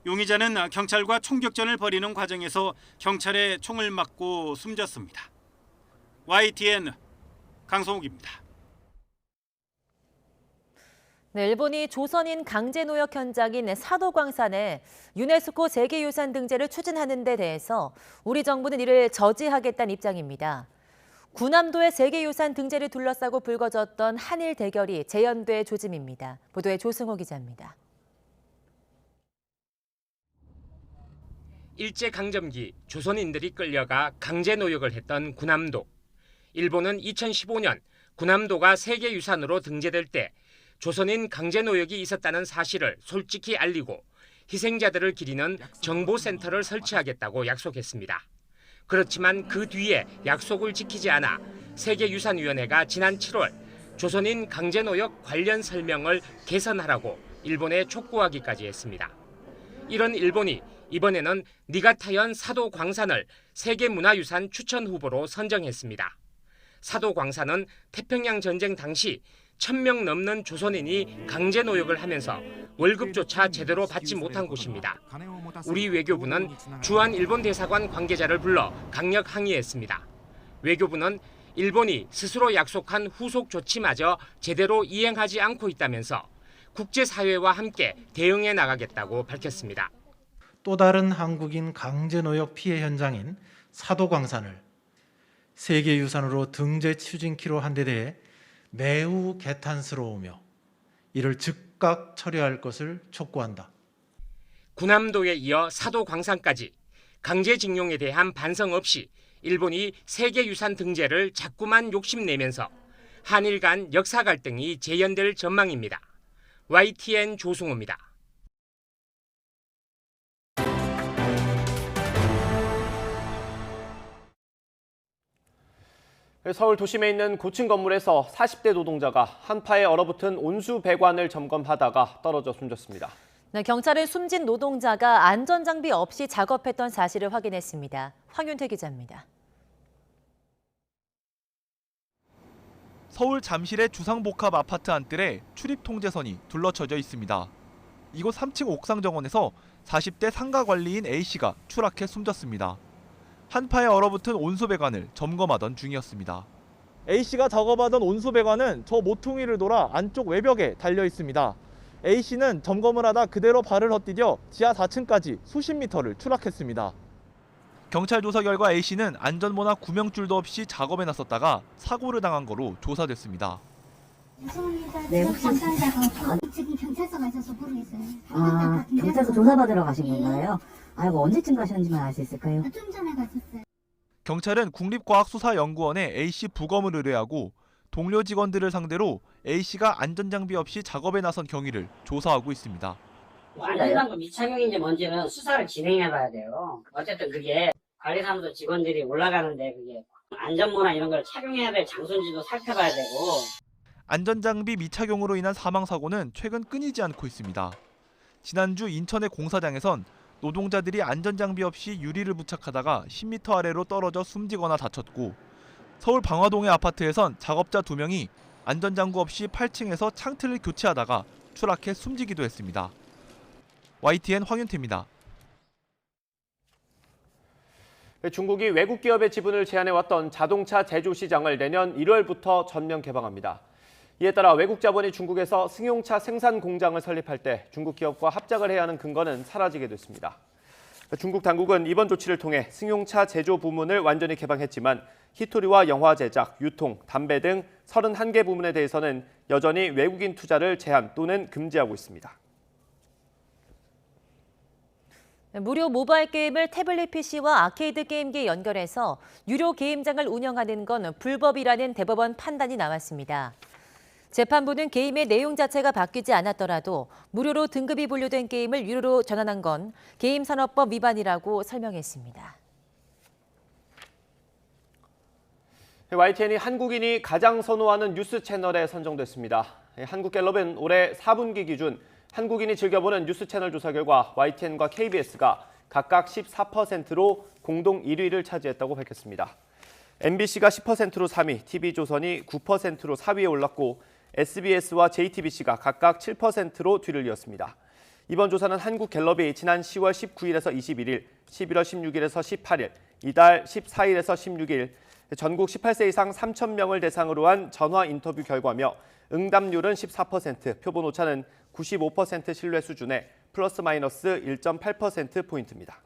용의자는 경찰과 총격전을 벌이는 과정에서 경찰에 총을 맞고 숨졌습니다. YTN 강성욱입니다. 네, 일본이 조선인 강제노역 현장인 사도광산에 유네스코 세계유산 등재를 추진하는 데 대해서 우리 정부는 이를 저지하겠다는 입장입니다. 군함도의 세계유산 등재를 둘러싸고 불거졌던 한일 대결이 재연돼 조짐입니다. 보도에 조승호 기자입니다. 일제강점기 조선인들이 끌려가 강제노역을 했던 군함도. 일본은 2015년 군함도가 세계유산으로 등재될 때 조선인 강제노역이 있었다는 사실을 솔직히 알리고 희생자들을 기리는 정보센터를 설치하겠다고 약속했습니다. 그렇지만 그 뒤에 약속을 지키지 않아 세계유산위원회가 지난 7월 조선인 강제노역 관련 설명을 개선하라고 일본에 촉구하기까지 했습니다. 이런 일본이 이번에는 니가타현 사도광산을 세계문화유산 추천 후보로 선정했습니다. 사도광산은 태평양 전쟁 당시 1,000명 넘는 조선인이 강제노역을 하면서 월급조차 제대로 받지 못한 곳입니다. 우리 외교부는 주한 일본 대사관 관계자를 불러 강력 항의했습니다. 외교부는 일본이 스스로 약속한 후속 조치마저 제대로 이행하지 않고 있다면서 국제사회와 함께 대응해 나가겠다고 밝혔습니다. 또 다른 한국인 강제노역 피해 현장인 사도광산을 세계유산으로 등재 추진키로 한 데 대해 매우 개탄스러우며 이를 즉각 처리할 것을 촉구한다. 군함도에 이어 사도광산까지 강제징용에 대한 반성 없이 일본이 세계유산 등재를 자꾸만 욕심내면서 한일 간 역사 갈등이 재연될 전망입니다. YTN 조승호입니다. 서울 도심에 있는 고층 건물에서 40대 노동자가 한파에 얼어붙은 온수 배관을 점검하다가 떨어져 숨졌습니다. 네, 경찰은 숨진 노동자가 안전장비 없이 작업했던 사실을 확인했습니다. 황윤태 기자입니다. 서울 잠실의 주상복합 아파트 안뜰에 출입 통제선이 둘러쳐져 있습니다. 이곳 3층 옥상 정원에서 40대 상가 관리인 A씨가 추락해 숨졌습니다. 한파에 얼어붙은 온수배관을 점검하던 중이었습니다. A씨가 작업하던 온수배관은 저 모퉁이를 돌아 안쪽 외벽에 달려 있습니다. A씨는 점검을 하다 그대로 발을 헛디뎌 지하 4층까지 수십 미터를 추락했습니다. 경찰 조사 결과 A씨는 안전모나 구명줄도 없이 작업에 나섰다가 사고를 당한 거로 조사됐습니다. 네, 혹시 지금 경찰서가 있어서 모르겠어요. 경찰서 조사받으러 가신 건가요? 아이고, 언제쯤 가셨는지만 알 수 있을까요? 좀 전에 갔었어요. 경찰은 국립과학수사연구원에 A씨 부검을 의뢰하고 동료 직원들을 상대로 A씨가 안전장비 없이 작업에 나선 경위를 조사하고 있습니다. 안전장비 미착용인지 뭔지는 수사를 진행해봐야 돼요. 어쨌든 그게 관리사무소 직원들이 올라가는데 그게 안전모나 이런 걸 착용해야 될 장소인지도 살펴봐야 되고. 안전장비 미착용으로 인한 사망사고는 최근 끊이지 않고 있습니다. 지난주 인천의 공사장에선 노동자들이 안전장비 없이 유리를 부착하다가 10m 아래로 떨어져 숨지거나 다쳤고, 서울 방화동의 아파트에선 작업자 2명이 안전장구 없이 8층에서 창틀을 교체하다가 추락해 숨지기도 했습니다. YTN 황윤태입니다. 중국이 외국 기업의 지분을 제한해왔던 자동차 제조 시장을 내년 1월부터 전면 개방합니다. 이에 따라 외국 자본이 중국에서 승용차 생산 공장을 설립할 때 중국 기업과 합작을 해야 하는 근거는 사라지게 됐습니다. 중국 당국은 이번 조치를 통해 승용차 제조 부문을 완전히 개방했지만 히토리와 영화 제작, 유통, 담배 등 31개 부문에 대해서는 여전히 외국인 투자를 제한 또는 금지하고 있습니다. 무료 모바일 게임을 태블릿 PC와 아케이드 게임기에 연결해서 유료 게임장을 운영하는 건 불법이라는 대법원 판단이 나왔습니다. 재판부는 게임의 내용 자체가 바뀌지 않았더라도 무료로 등급이 분류된 게임을 유료로 전환한 건 게임산업법 위반이라고 설명했습니다. YTN이 한국인이 가장 선호하는 뉴스 채널에 선정됐습니다. 한국갤럽은 올해 4분기 기준 한국인이 즐겨보는 뉴스 채널 조사 결과 YTN과 KBS가 각각 14%로 공동 1위를 차지했다고 밝혔습니다. MBC가 10%로 3위, TV조선이 9%로 4위에 올랐고 SBS와 JTBC가 각각 7%로 뒤를 이었습니다. 이번 조사는 한국갤럽이 지난 10월 19일에서 21일, 11월 16일에서 18일, 이달 14일에서 16일 전국 18세 이상 3,000명을 대상으로 한 전화 인터뷰 결과며 응답률은 14%, 표본 오차는 95% 신뢰 수준에 플러스 마이너스 1.8%포인트입니다.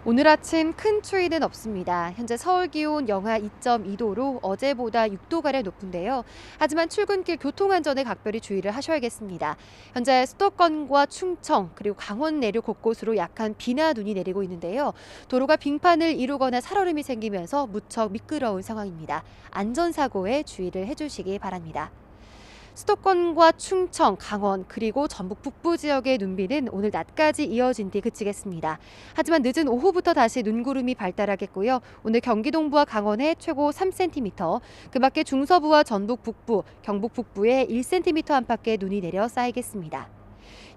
오늘 아침 큰 추위는 없습니다. 현재 서울 기온 영하 2.2도로 어제보다 6도가량 높은데요. 하지만 출근길 교통안전에 각별히 주의를 하셔야겠습니다. 현재 수도권과 충청 그리고 강원 내륙 곳곳으로 약한 비나 눈이 내리고 있는데요. 도로가 빙판을 이루거나 살얼음이 생기면서 무척 미끄러운 상황입니다. 안전사고에 주의를 해주시기 바랍니다. 수도권과 충청, 강원 그리고 전북 북부 지역의 눈비는 오늘 낮까지 이어진 뒤 그치겠습니다. 하지만 늦은 오후부터 다시 눈구름이 발달하겠고요. 오늘 경기 동부와 강원에 최고 3cm, 그 밖에 중서부와 전북 북부, 경북 북부에 1cm 안팎의 눈이 내려 쌓이겠습니다.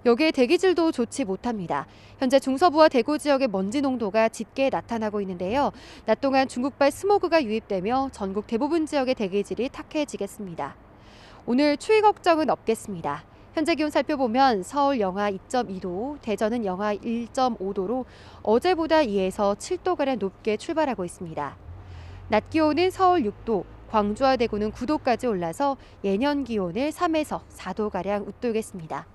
여기에 대기질도 좋지 못합니다. 현재 중서부와 대구 지역의 먼지 농도가 짙게 나타나고 있는데요. 낮 동안 중국발 스모그가 유입되며 전국 대부분 지역의 대기질이 탁해지겠습니다. 오늘 추위 걱정은 없겠습니다. 현재 기온 살펴보면 서울 영하 2.2도, 대전은 영하 1.5도로 어제보다 2에서 7도가량 높게 출발하고 있습니다. 낮 기온은 서울 6도, 광주와 대구는 9도까지 올라서 예년 기온을 3에서 4도가량 웃돌겠습니다.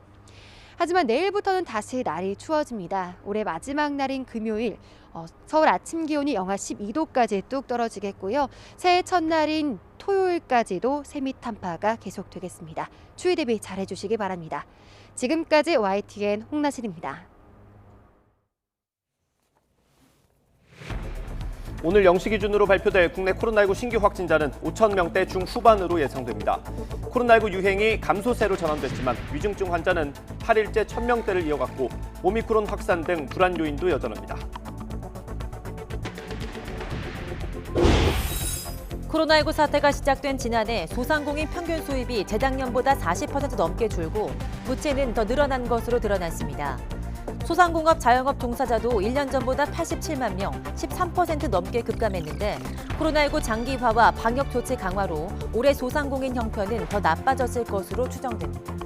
하지만 내일부터는 다시 날이 추워집니다. 올해 마지막 날인 금요일, 서울 아침 기온이 영하 12도까지 뚝 떨어지겠고요. 새해 첫날인 토요일까지도 세미 한파가 계속되겠습니다. 추위 대비 잘해주시기 바랍니다. 지금까지 YTN 홍나진입니다. 오늘 0시 기준으로 발표될 국내 코로나19 신규 확진자는 5,000명대 중후반으로 예상됩니다. 코로나19 유행이 감소세로 전환됐지만 위중증 환자는 8일째 1,000명대를 이어갔고 오미크론 확산 등 불안 요인도 여전합니다. 코로나19 사태가 시작된 지난해 소상공인 평균 수입이 재작년보다 40% 넘게 줄고 부채는 더 늘어난 것으로 드러났습니다. 소상공업 자영업 종사자도 1년 전보다 87만 명, 13% 넘게 급감했는데 코로나19 장기화와 방역 조치 강화로 올해 소상공인 형편은 더 나빠졌을 것으로 추정됩니다.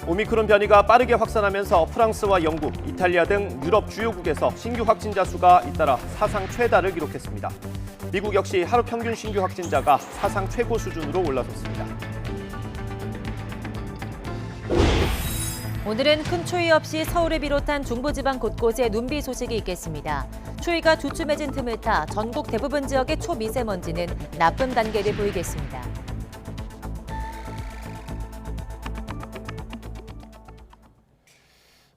오미크론 변이가 빠르게 확산하면서 프랑스와 영국, 이탈리아 등 유럽 주요국에서 신규 확진자 수가 잇따라 사상 최다를 기록했습니다. 미국 역시 하루 평균 신규 확진자가 사상 최고 수준으로 올라섰습니다. 오늘은 큰 추위 없이 서울을 비롯한 중부지방 곳곳에 눈비 소식이 있겠습니다. 추위가 주춤해진 틈을 타 전국 대부분 지역의 초미세먼지는 나쁨 단계를 보이겠습니다.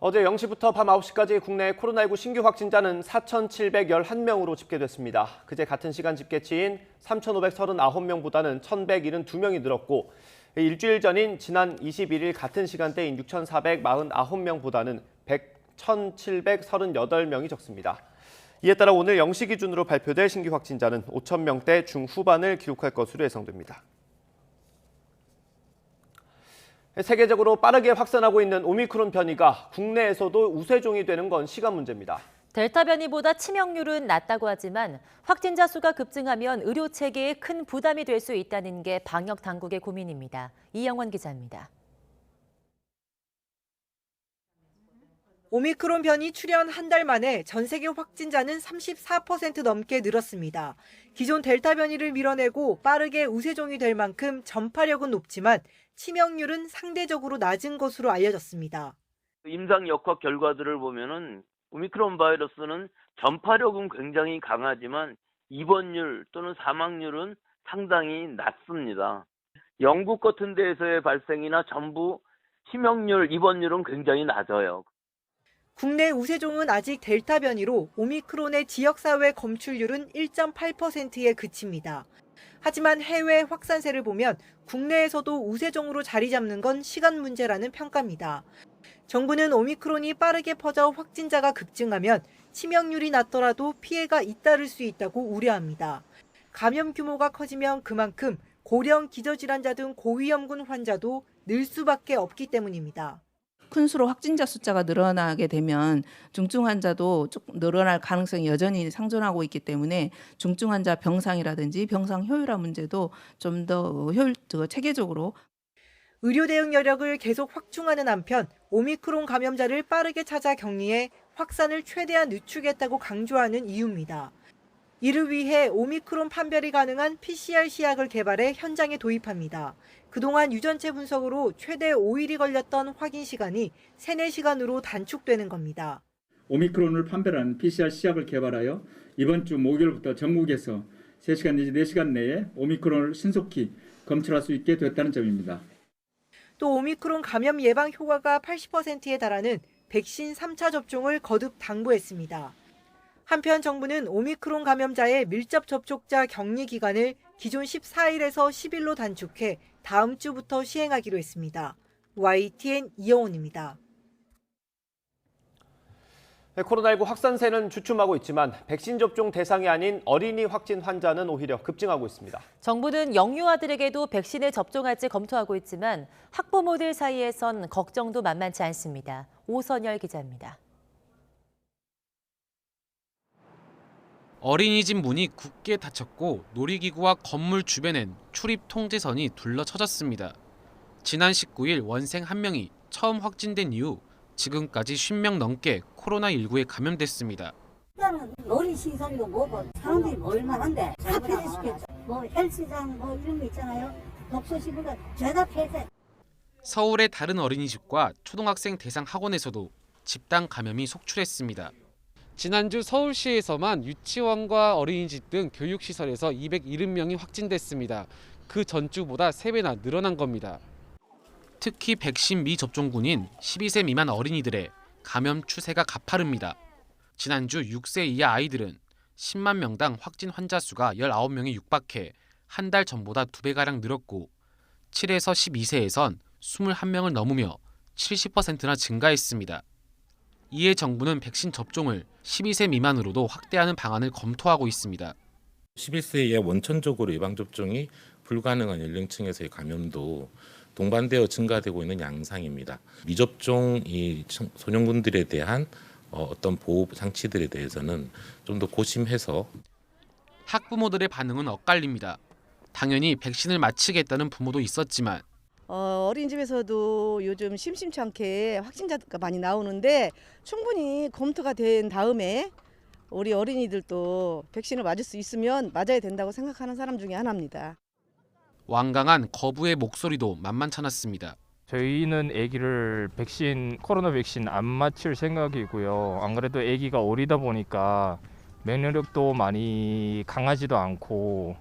어제 0시부터 밤 9시까지 국내 코로나19 신규 확진자는 4,711명으로 집계됐습니다. 그제 같은 시간 집계치인 3,539명보다는 1,172명이 늘었고 일주일 전인 지난 21일 같은 시간대인 6,449명보다는 1,738명이 적습니다. 이에 따라 오늘 0시 기준으로 발표될 신규 확진자는 5,000명대 중후반을 기록할 것으로 예상됩니다. 세계적으로 빠르게 확산하고 있는 오미크론 변이가 국내에서도 우세종이 되는 건 시간 문제입니다. 델타 변이보다 치명률은 낮다고 하지만 확진자 수가 급증하면 의료 체계에 큰 부담이 될 수 있다는 게 방역 당국의 고민입니다. 이영원 기자입니다. 오미크론 변이 출현 한 달 만에 전 세계 확진자는 34% 넘게 늘었습니다. 기존 델타 변이를 밀어내고 빠르게 우세종이 될 만큼 전파력은 높지만 치명률은 상대적으로 낮은 것으로 알려졌습니다. 임상 역학 결과들을 보면은 오미크론 바이러스는 전파력은 굉장히 강하지만 입원율 또는 사망률은 상당히 낮습니다. 영국 같은 데에서의 발생이나 전부 치명률, 입원율은 굉장히 낮아요. 국내 우세종은 아직 델타 변이로 오미크론의 지역사회 검출률은 1.8%에 그칩니다. 하지만 해외 확산세를 보면 국내에서도 우세종으로 자리 잡는 건 시간 문제라는 평가입니다. 정부는 오미크론이 빠르게 퍼져 확진자가 급증하면 치명률이 낮더라도 피해가 잇따를 수 있다고 우려합니다. 감염 규모가 커지면 그만큼 고령 기저질환자 등 고위험군 환자도 늘 수밖에 없기 때문입니다. 큰 수로 확진자 숫자가 늘어나게 되면 중증 환자도 조금 늘어날 가능성이 여전히 상존하고 있기 때문에 중증 환자 병상이라든지 병상 효율화 문제도 좀 더 체계적으로 의료 대응 여력을 계속 확충하는 한편 오미크론 감염자를 빠르게 찾아 격리해 확산을 최대한 늦추겠다고 강조하는 이유입니다. 이를 위해 오미크론 판별이 가능한 PCR 시약을 개발해 현장에 도입합니다. 그동안 유전체 분석으로 최대 5일이 걸렸던 확인 시간이 3-4시간으로 단축되는 겁니다. 오미크론을 판별하는 PCR 시약을 개발하여 이번 주 목요일부터 전국에서 3시간 내지 4시간 내에 오미크론을 신속히 검출할 수 있게 됐다는 점입니다. 또 오미크론 감염 예방 효과가 80%에 달하는 백신 3차 접종을 거듭 당부했습니다. 한편 정부는 오미크론 감염자의 밀접 접촉자 격리 기간을 기존 14일에서 10일로 단축해 다음 주부터 시행하기로 했습니다. YTN 이영훈입니다. 코로나19 확산세는 주춤하고 있지만 백신 접종 대상이 아닌 어린이 확진 환자는 오히려 급증하고 있습니다. 정부는 영유아들에게도 백신을 접종할지 검토하고 있지만 학부모들 사이에선 걱정도 만만치 않습니다. 오선열 기자입니다. 어린이집 문이 굳게 닫혔고 놀이기구와 건물 주변엔 출입 통제선이 둘러쳐졌습니다. 지난 19일 원생 1명이 처음 확진된 이후 지금까지 50명 넘게 코로나19에 감염됐습니다. 일단은 놀이시설이고 뭐고 사람들이 몰만한데 다 폐쇄시켰죠. 뭐 헬스장 뭐 이런 거 있잖아요. 독서실보다 죄다 폐쇄. 서울의 다른 어린이집과 초등학생 대상 학원에서도 집단 감염이 속출했습니다. 지난주 서울시에서만 유치원과 어린이집 등 교육시설에서 270명이 확진됐습니다. 그 전주보다 3배나 늘어난 겁니다. 특히 백신 미접종군인 12세 미만 어린이들의 감염 추세가 가파릅니다. 지난주 6세 이하 아이들은 10만 명당 확진 환자 수가 19명에 육박해 한 달 전보다 2배가량 늘었고 7에서 12세에선 21명을 넘으며 70%나 증가했습니다. 이에 정부는 백신 접종을 12세 미만으로도 확대하는 방안을 검토하고 있습니다. 11세 이하 원천적으로 예방접종이 불가능한 연령층에서의 감염도 동반되어 증가되고 있는 양상입니다. 미접종 이 소년군들에 대한 어떤 보호 장치들에 대해서는 좀 더 고심해서. 학부모들의 반응은 엇갈립니다. 당연히 백신을 맞히겠다는 부모도 있었지만 어린이집에서도 요즘 심심치 않게 확진자가 많이 나오는데 충분히 검토가 된 다음에 우리 어린이들도 백신을 맞을 수 있으면 맞아야 된다고 생각하는 사람 중에 하나입니다. 완강한 거부의 목소리도 만만찮았습니다. 저희는 아기를 코로나 백신 안 맞힐 생각이고요. 안 그래도 아기가 어리다 보니까 면역력도 많이 강하지도 않고.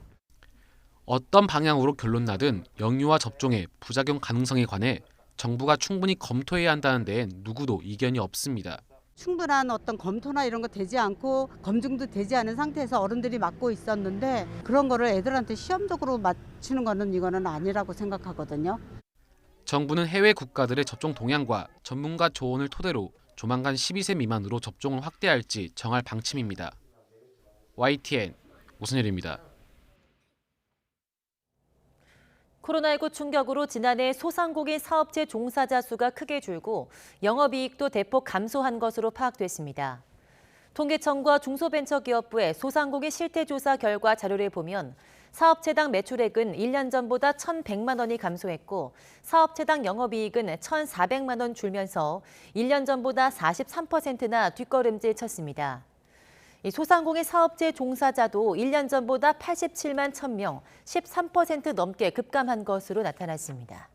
어떤 방향으로 결론 나든 영유아 접종의 부작용 가능성에 관해 정부가 충분히 검토해야 한다는 데엔 누구도 이견이 없습니다. 충분한 어떤 검토나 이런 거 되지 않고 검증도 되지 않은 상태에서 어른들이 맡고 있었는데 그런 거를 애들한테 시험적으로 맞추는 거는 이거는 아니라고 생각하거든요. 정부는 해외 국가들의 접종 동향과 전문가 조언을 토대로 조만간 12세 미만으로 접종을 확대할지 정할 방침입니다. YTN 오순열입니다. 코로나19 충격으로 지난해 소상공인 사업체 종사자 수가 크게 줄고 영업이익도 대폭 감소한 것으로 파악됐습니다. 통계청과 중소벤처기업부의 소상공인 실태조사 결과 자료를 보면 사업체당 매출액은 1년 전보다 1,100만 원이 감소했고 사업체당 영업이익은 1,400만 원 줄면서 1년 전보다 43%나 뒷걸음질 쳤습니다. 이 소상공인 사업체 종사자도 1년 전보다 87만 1,000명, 13% 넘게 급감한 것으로 나타났습니다.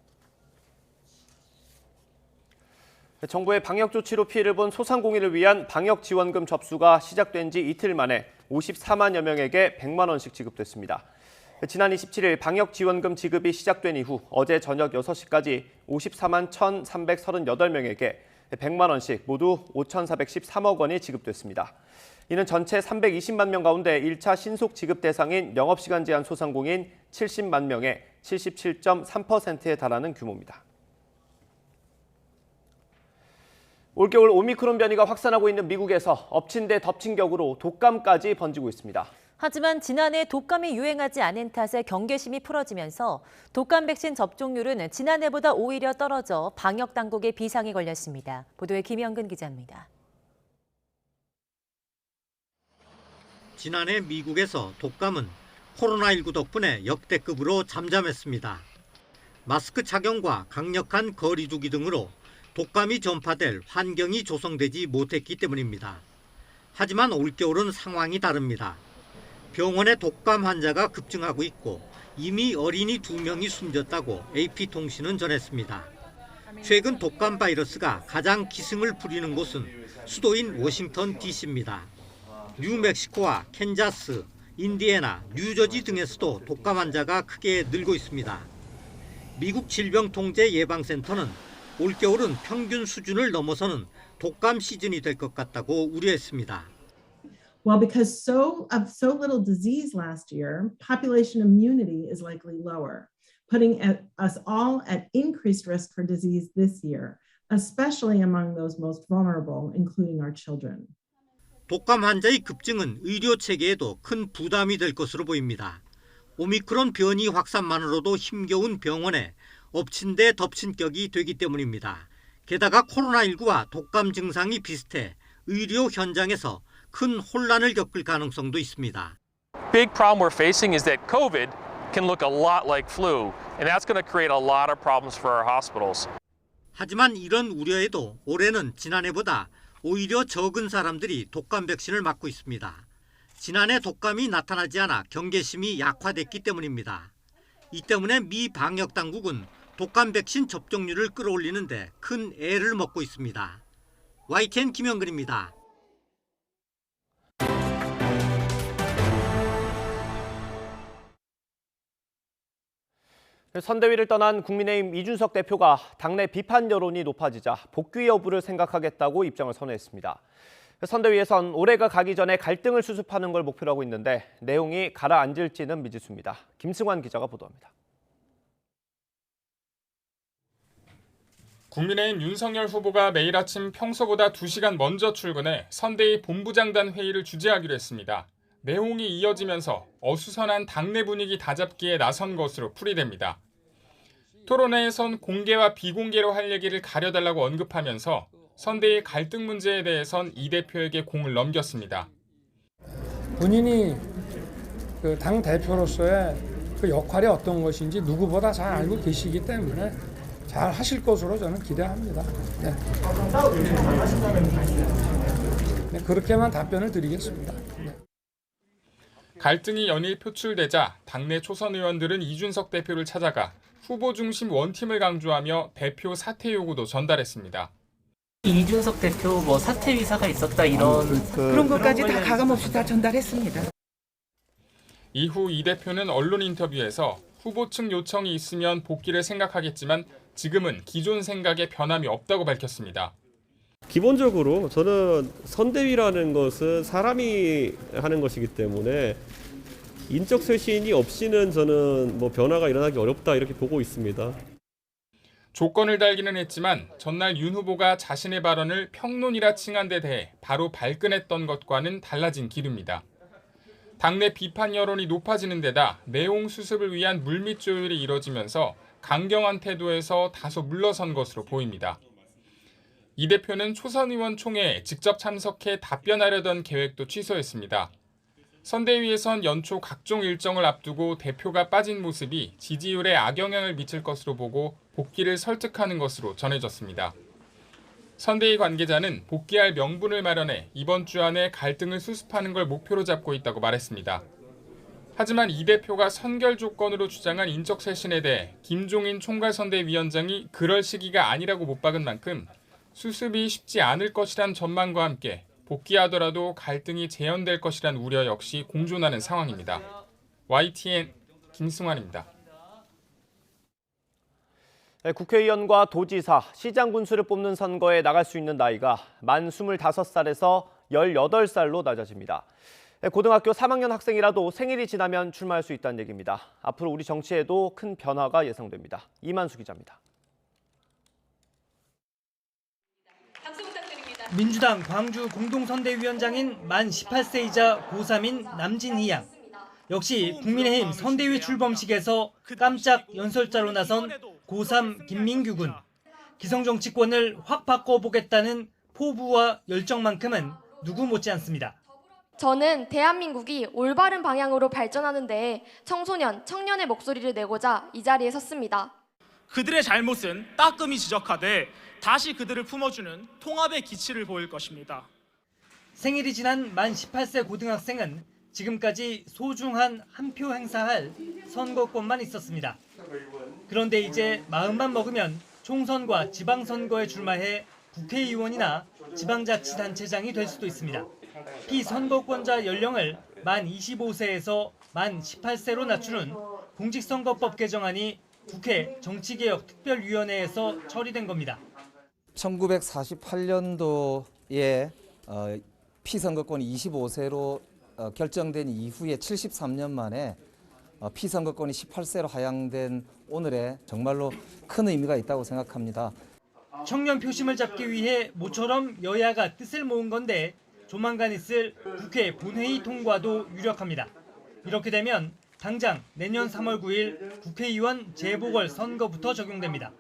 정부의 방역 조치로 피해를 본 소상공인을 위한 방역 지원금 접수가 시작된 지 이틀 만에 54만여 명에게 100만 원씩 지급됐습니다. 지난 27일 방역 지원금 지급이 시작된 이후 어제 저녁 6시까지 54만 1,338명에게 100만 원씩 모두 5,413억 원이 지급됐습니다. 이는 전체 320만 명 가운데 1차 신속 지급 대상인 영업시간 제한 소상공인 70만 명의 77.3%에 달하는 규모입니다. 올겨울 오미크론 변이가 확산하고 있는 미국에서 엎친 데 덮친 격으로 독감까지 번지고 있습니다. 하지만 지난해 독감이 유행하지 않은 탓에 경계심이 풀어지면서 독감 백신 접종률은 지난해보다 오히려 떨어져 방역 당국의 비상이 걸렸습니다. 보도에 김영근 기자입니다. 지난해 미국에서 독감은 코로나19 덕분에 역대급으로 잠잠했습니다. 마스크 착용과 강력한 거리 두기 등으로 독감이 전파될 환경이 조성되지 못했기 때문입니다. 하지만 올겨울은 상황이 다릅니다. 병원에 독감 환자가 급증하고 있고 이미 어린이 2명이 숨졌다고 AP통신은 전했습니다. 최근 독감 바이러스가 가장 기승을 부리는 곳은 수도인 워싱턴 DC입니다. 뉴멕시코와 캔자스, 인디애나, 뉴저지 등에서도 독감 환자가 크게 늘고 있습니다. 미국 질병통제예방센터는 올겨울은 평균 수준을 넘어서는 독감 시즌이 될 것 같다고 우려했습니다. Well, because so little disease last year, population immunity is likely lower, putting us all at increased risk for disease this year, especially among those most vulnerable, including our children. 독감 환자의 급증은 의료 체계에도 큰 부담이 될 것으로 보입니다. 오미크론 변이 확산만으로도 힘겨운 병원에 엎친 데 덮친 격이 되기 때문입니다. 게다가 코로나19와 독감 증상이 비슷해 의료 현장에서 큰 혼란을 겪을 가능성도 있습니다. Big problem we're facing is that COVID can look a lot like flu, and that's going to create a lot of problems for our hospitals. 하지만 이런 우려에도 올해는 지난해보다 오히려 적은 사람들이 독감 백신을 맞고 있습니다. 지난해 독감이 나타나지 않아 경계심이 약화됐기 때문입니다. 이 때문에 미 방역 당국은 독감 백신 접종률을 끌어올리는 데 큰 애를 먹고 있습니다. YTN 김영근입니다. 선대위를 떠난 국민의힘 이준석 대표가 당내 비판 여론이 높아지자 복귀 여부를 생각하겠다고 입장을 선회했습니다. 선대위에선 올해가 가기 전에 갈등을 수습하는 걸 목표로 하고 있는데 내용이 가라앉을지는 미지수입니다. 김승환 기자가 보도합니다. 국민의힘 윤석열 후보가 매일 아침 평소보다 2시간 먼저 출근해 선대위 본부장단 회의를 주재하기로 했습니다. 내용이 이어지면서 어수선한 당내 분위기 다잡기에 나선 것으로 풀이됩니다. 토론회에선 공개와 비공개로 할 얘기를 가려달라고 언급하면서 선대위 갈등 문제에 대해선 이 대표에게 공을 넘겼습니다. 본인이 그 당 대표로서의 그 역할이 어떤 것인지 누구보다 잘 알고 계시기 때문에 잘 하실 것으로 저는 기대합니다. 네, 그렇게만 답변을 드리겠습니다. 네. 갈등이 연일 표출되자 당내 초선 의원들은 이준석 대표를 찾아가 후보 중심 원팀을 강조하며 대표 사퇴 요구도 전달했습니다. 이준석 대표 사퇴 의사가 있었다 이런 그런 것까지 다 가감없이 다 전달했습니다. 이후 이 대표는 언론 인터뷰에서 후보 측 요청이 있으면 복귀를 생각하겠지만 지금은 기존 생각에 변함이 없다고 밝혔습니다. 기본적으로 저는 선대위라는 것은 사람이 하는 것이기 때문에 인적 쇄신이 없이는 저는 변화가 일어나기 어렵다 이렇게 보고 있습니다. 조건을 달기는 했지만 전날 윤 후보가 자신의 발언을 평론이라 칭한 데 대해 바로 발끈했던 것과는 달라진 기류입니다. 당내 비판 여론이 높아지는 데다 내용 수습을 위한 물밑 조율이 이뤄지면서 강경한 태도에서 다소 물러선 것으로 보입니다. 이 대표는 초선 의원 총회에 직접 참석해 답변하려던 계획도 취소했습니다. 선대위에선 연초 각종 일정을 앞두고 대표가 빠진 모습이 지지율에 악영향을 미칠 것으로 보고 복귀를 설득하는 것으로 전해졌습니다. 선대위 관계자는 복귀할 명분을 마련해 이번 주 안에 갈등을 수습하는 걸 목표로 잡고 있다고 말했습니다. 하지만 이 대표가 선결 조건으로 주장한 인적 쇄신에 대해 김종인 총괄선대위원장이 그럴 시기가 아니라고 못 박은 만큼 수습이 쉽지 않을 것이란 전망과 함께 복귀하더라도 갈등이 재현될 것이란 우려 역시 공존하는 상황입니다. YTN 김승환입니다. 국회의원과 도지사, 시장 군수를 뽑는 선거에 나갈 수 있는 나이가 만 25살에서 18살로 낮아집니다. 고등학교 3학년 학생이라도 생일이 지나면 출마할 수 있다는 얘기입니다. 앞으로 우리 정치에도 큰 변화가 예상됩니다. 이만수 기자입니다. 민주당 광주 공동선대위원장인 만 18세이자 고3인 남진희 양. 역시 국민의힘 선대위 출범식에서 깜짝 연설자로 나선 고3 김민규 군. 기성정치권을 확 바꿔보겠다는 포부와 열정만큼은 누구 못지않습니다. 저는 대한민국이 올바른 방향으로 발전하는 데에 청소년, 청년의 목소리를 내고자 이 자리에 섰습니다. 그들의 잘못은 따끔히 지적하되 다시 그들을 품어주는 통합의 기치를 보일 것입니다. 생일이 지난 만 18세 고등학생은 지금까지 소중한 한 표 행사할 선거권만 있었습니다. 그런데 이제 마음만 먹으면 총선과 지방선거에 출마해 국회의원이나 지방자치단체장이 될 수도 있습니다. 피선거권자 연령을 만 25세에서 만 18세로 낮추는 공직선거법 개정안이 국회 정치개혁특별위원회에서 처리된 겁니다. 1948년도에 피선거권이 25세로 결정된 이후에 73년 만에 피선거권이 18세로 하향된 오늘에 정말로 큰 의미가 있다고 생각합니다. 청년 표심을 잡기 위해 모처럼 여야가 뜻을 모은 건데 조만간 있을 국회 본회의 통과도 유력합니다. 이렇게 되면 당장 내년 3월 9일 국회의원 재보궐선거부터 적용됩니다.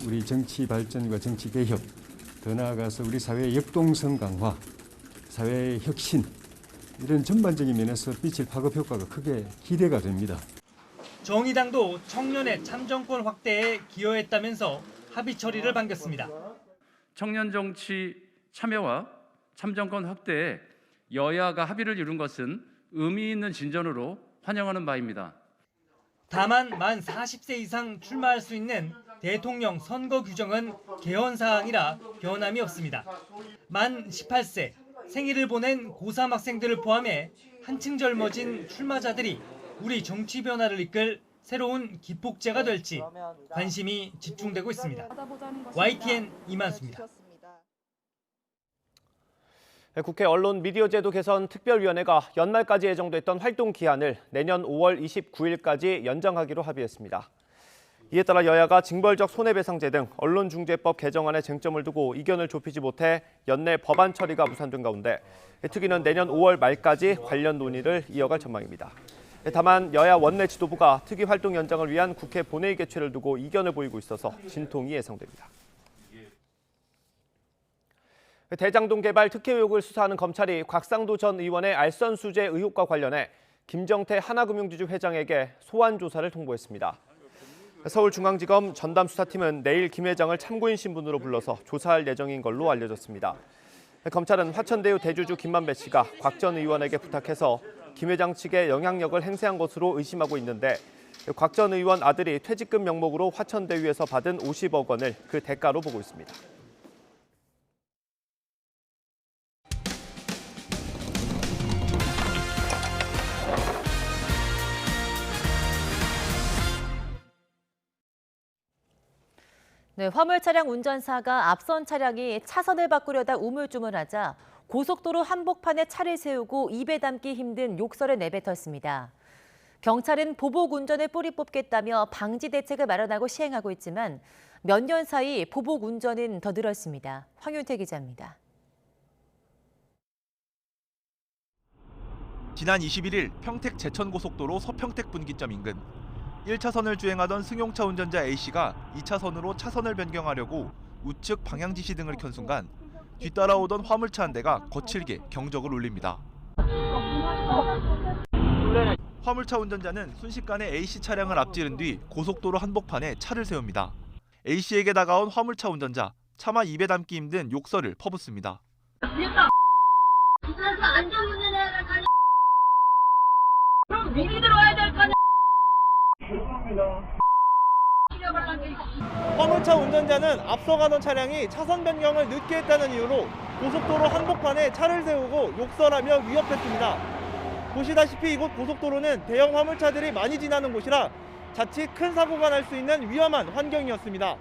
우리 정치 발전과 정치 개혁, 더 나아가서 우리 사회의 역동성 강화, 사회의 혁신, 이런 전반적인 면에서 빚을 파급 효과가 크게 기대가 됩니다. 정의당도 청년의 참정권 확대에 기여했다면서 합의 처리를 반겼습니다. 청년 정치 참여와 참정권 확대에 여야가 합의를 이룬 것은 의미 있는 진전으로 환영하는 바입니다. 다만 만 40세 이상 출마할 수 있는 대통령 선거 규정은 개헌 사항이라 변함이 없습니다. 만 18세 생일을 보낸 고3 학생들을 포함해 한층 젊어진 출마자들이 우리 정치 변화를 이끌 새로운 기폭제가 될지 관심이 집중되고 있습니다. YTN 이만수입니다. 국회 언론미디어제도 개선 특별위원회가 연말까지 예정됐던 활동 기한을 내년 5월 29일까지 연장하기로 합의했습니다. 이에 따라 여야가 징벌적 손해배상제 등 언론중재법 개정안에 쟁점을 두고 이견을 좁히지 못해 연내 법안 처리가 무산된 가운데 특위는 내년 5월 말까지 관련 논의를 이어갈 전망입니다. 다만 여야 원내 지도부가 특위 활동 연장을 위한 국회 본회의 개최를 두고 이견을 보이고 있어서 진통이 예상됩니다. 대장동 개발 특혜 의혹을 수사하는 검찰이 곽상도 전 의원의 알선수재 의혹과 관련해 김정태 하나금융지주 회장에게 소환 조사를 통보했습니다. 서울중앙지검 전담수사팀은 내일 김 회장을 참고인 신분으로 불러서 조사할 예정인 걸로 알려졌습니다. 검찰은 화천대유 대주주 김만배 씨가 곽 전 의원에게 부탁해서 김 회장 측에 영향력을 행사한 것으로 의심하고 있는데 곽 전 의원 아들이 퇴직금 명목으로 화천대유에서 받은 50억 원을 그 대가로 보고 있습니다. 네, 화물 차량 운전사가 앞선 차량이 차선을 바꾸려다 우물쭈물하자 고속도로 한복판에 차를 세우고 입에 담기 힘든 욕설을 내뱉었습니다. 경찰은 보복 운전을 뿌리 뽑겠다며 방지 대책을 마련하고 시행하고 있지만 몇 년 사이 보복 운전은 더 늘었습니다. 황윤태 기자입니다. 지난 21일 평택 제천고속도로 서평택 분기점 인근 1차선을 주행하던 승용차 운전자 A씨가 2차선으로 차선을 변경하려고 우측 방향 지시 등을 켠 순간 뒤따라오던 화물차 한 대가 거칠게 경적을 울립니다. 화물차 운전자는 순식간에 A씨 차량을 앞지른 뒤 고속도로 한복판에 차를 세웁니다. A씨에게 다가온 화물차 운전자, 차마 입에 담기 힘든 욕설을 퍼붓습니다. 그럼 미리 들어와야 될 거 아니야. 화물차 운전자는 앞서가던 차량이 차선 변경을 늦게 했다는 이유로 고속도로 한복판에 차를 세우고 욕설하며 위협했습니다. 보시다시피 이곳 고속도로는 대형 화물차들이 많이 지나는 곳이라 자칫 큰 사고가 날 수 있는 위험한 환경이었습니다.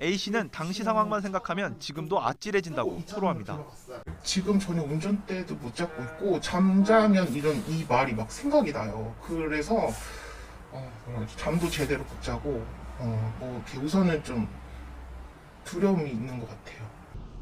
A씨는 당시 상황만 생각하면 지금도 아찔해진다고 토로합니다. 지금 전혀 운전대도 못 잡고 있고 잠자면 이 말이 막 생각이 나요. 그래서 잠도 제대로 못 자고 우선은 좀 두려움이 있는 것 같아요.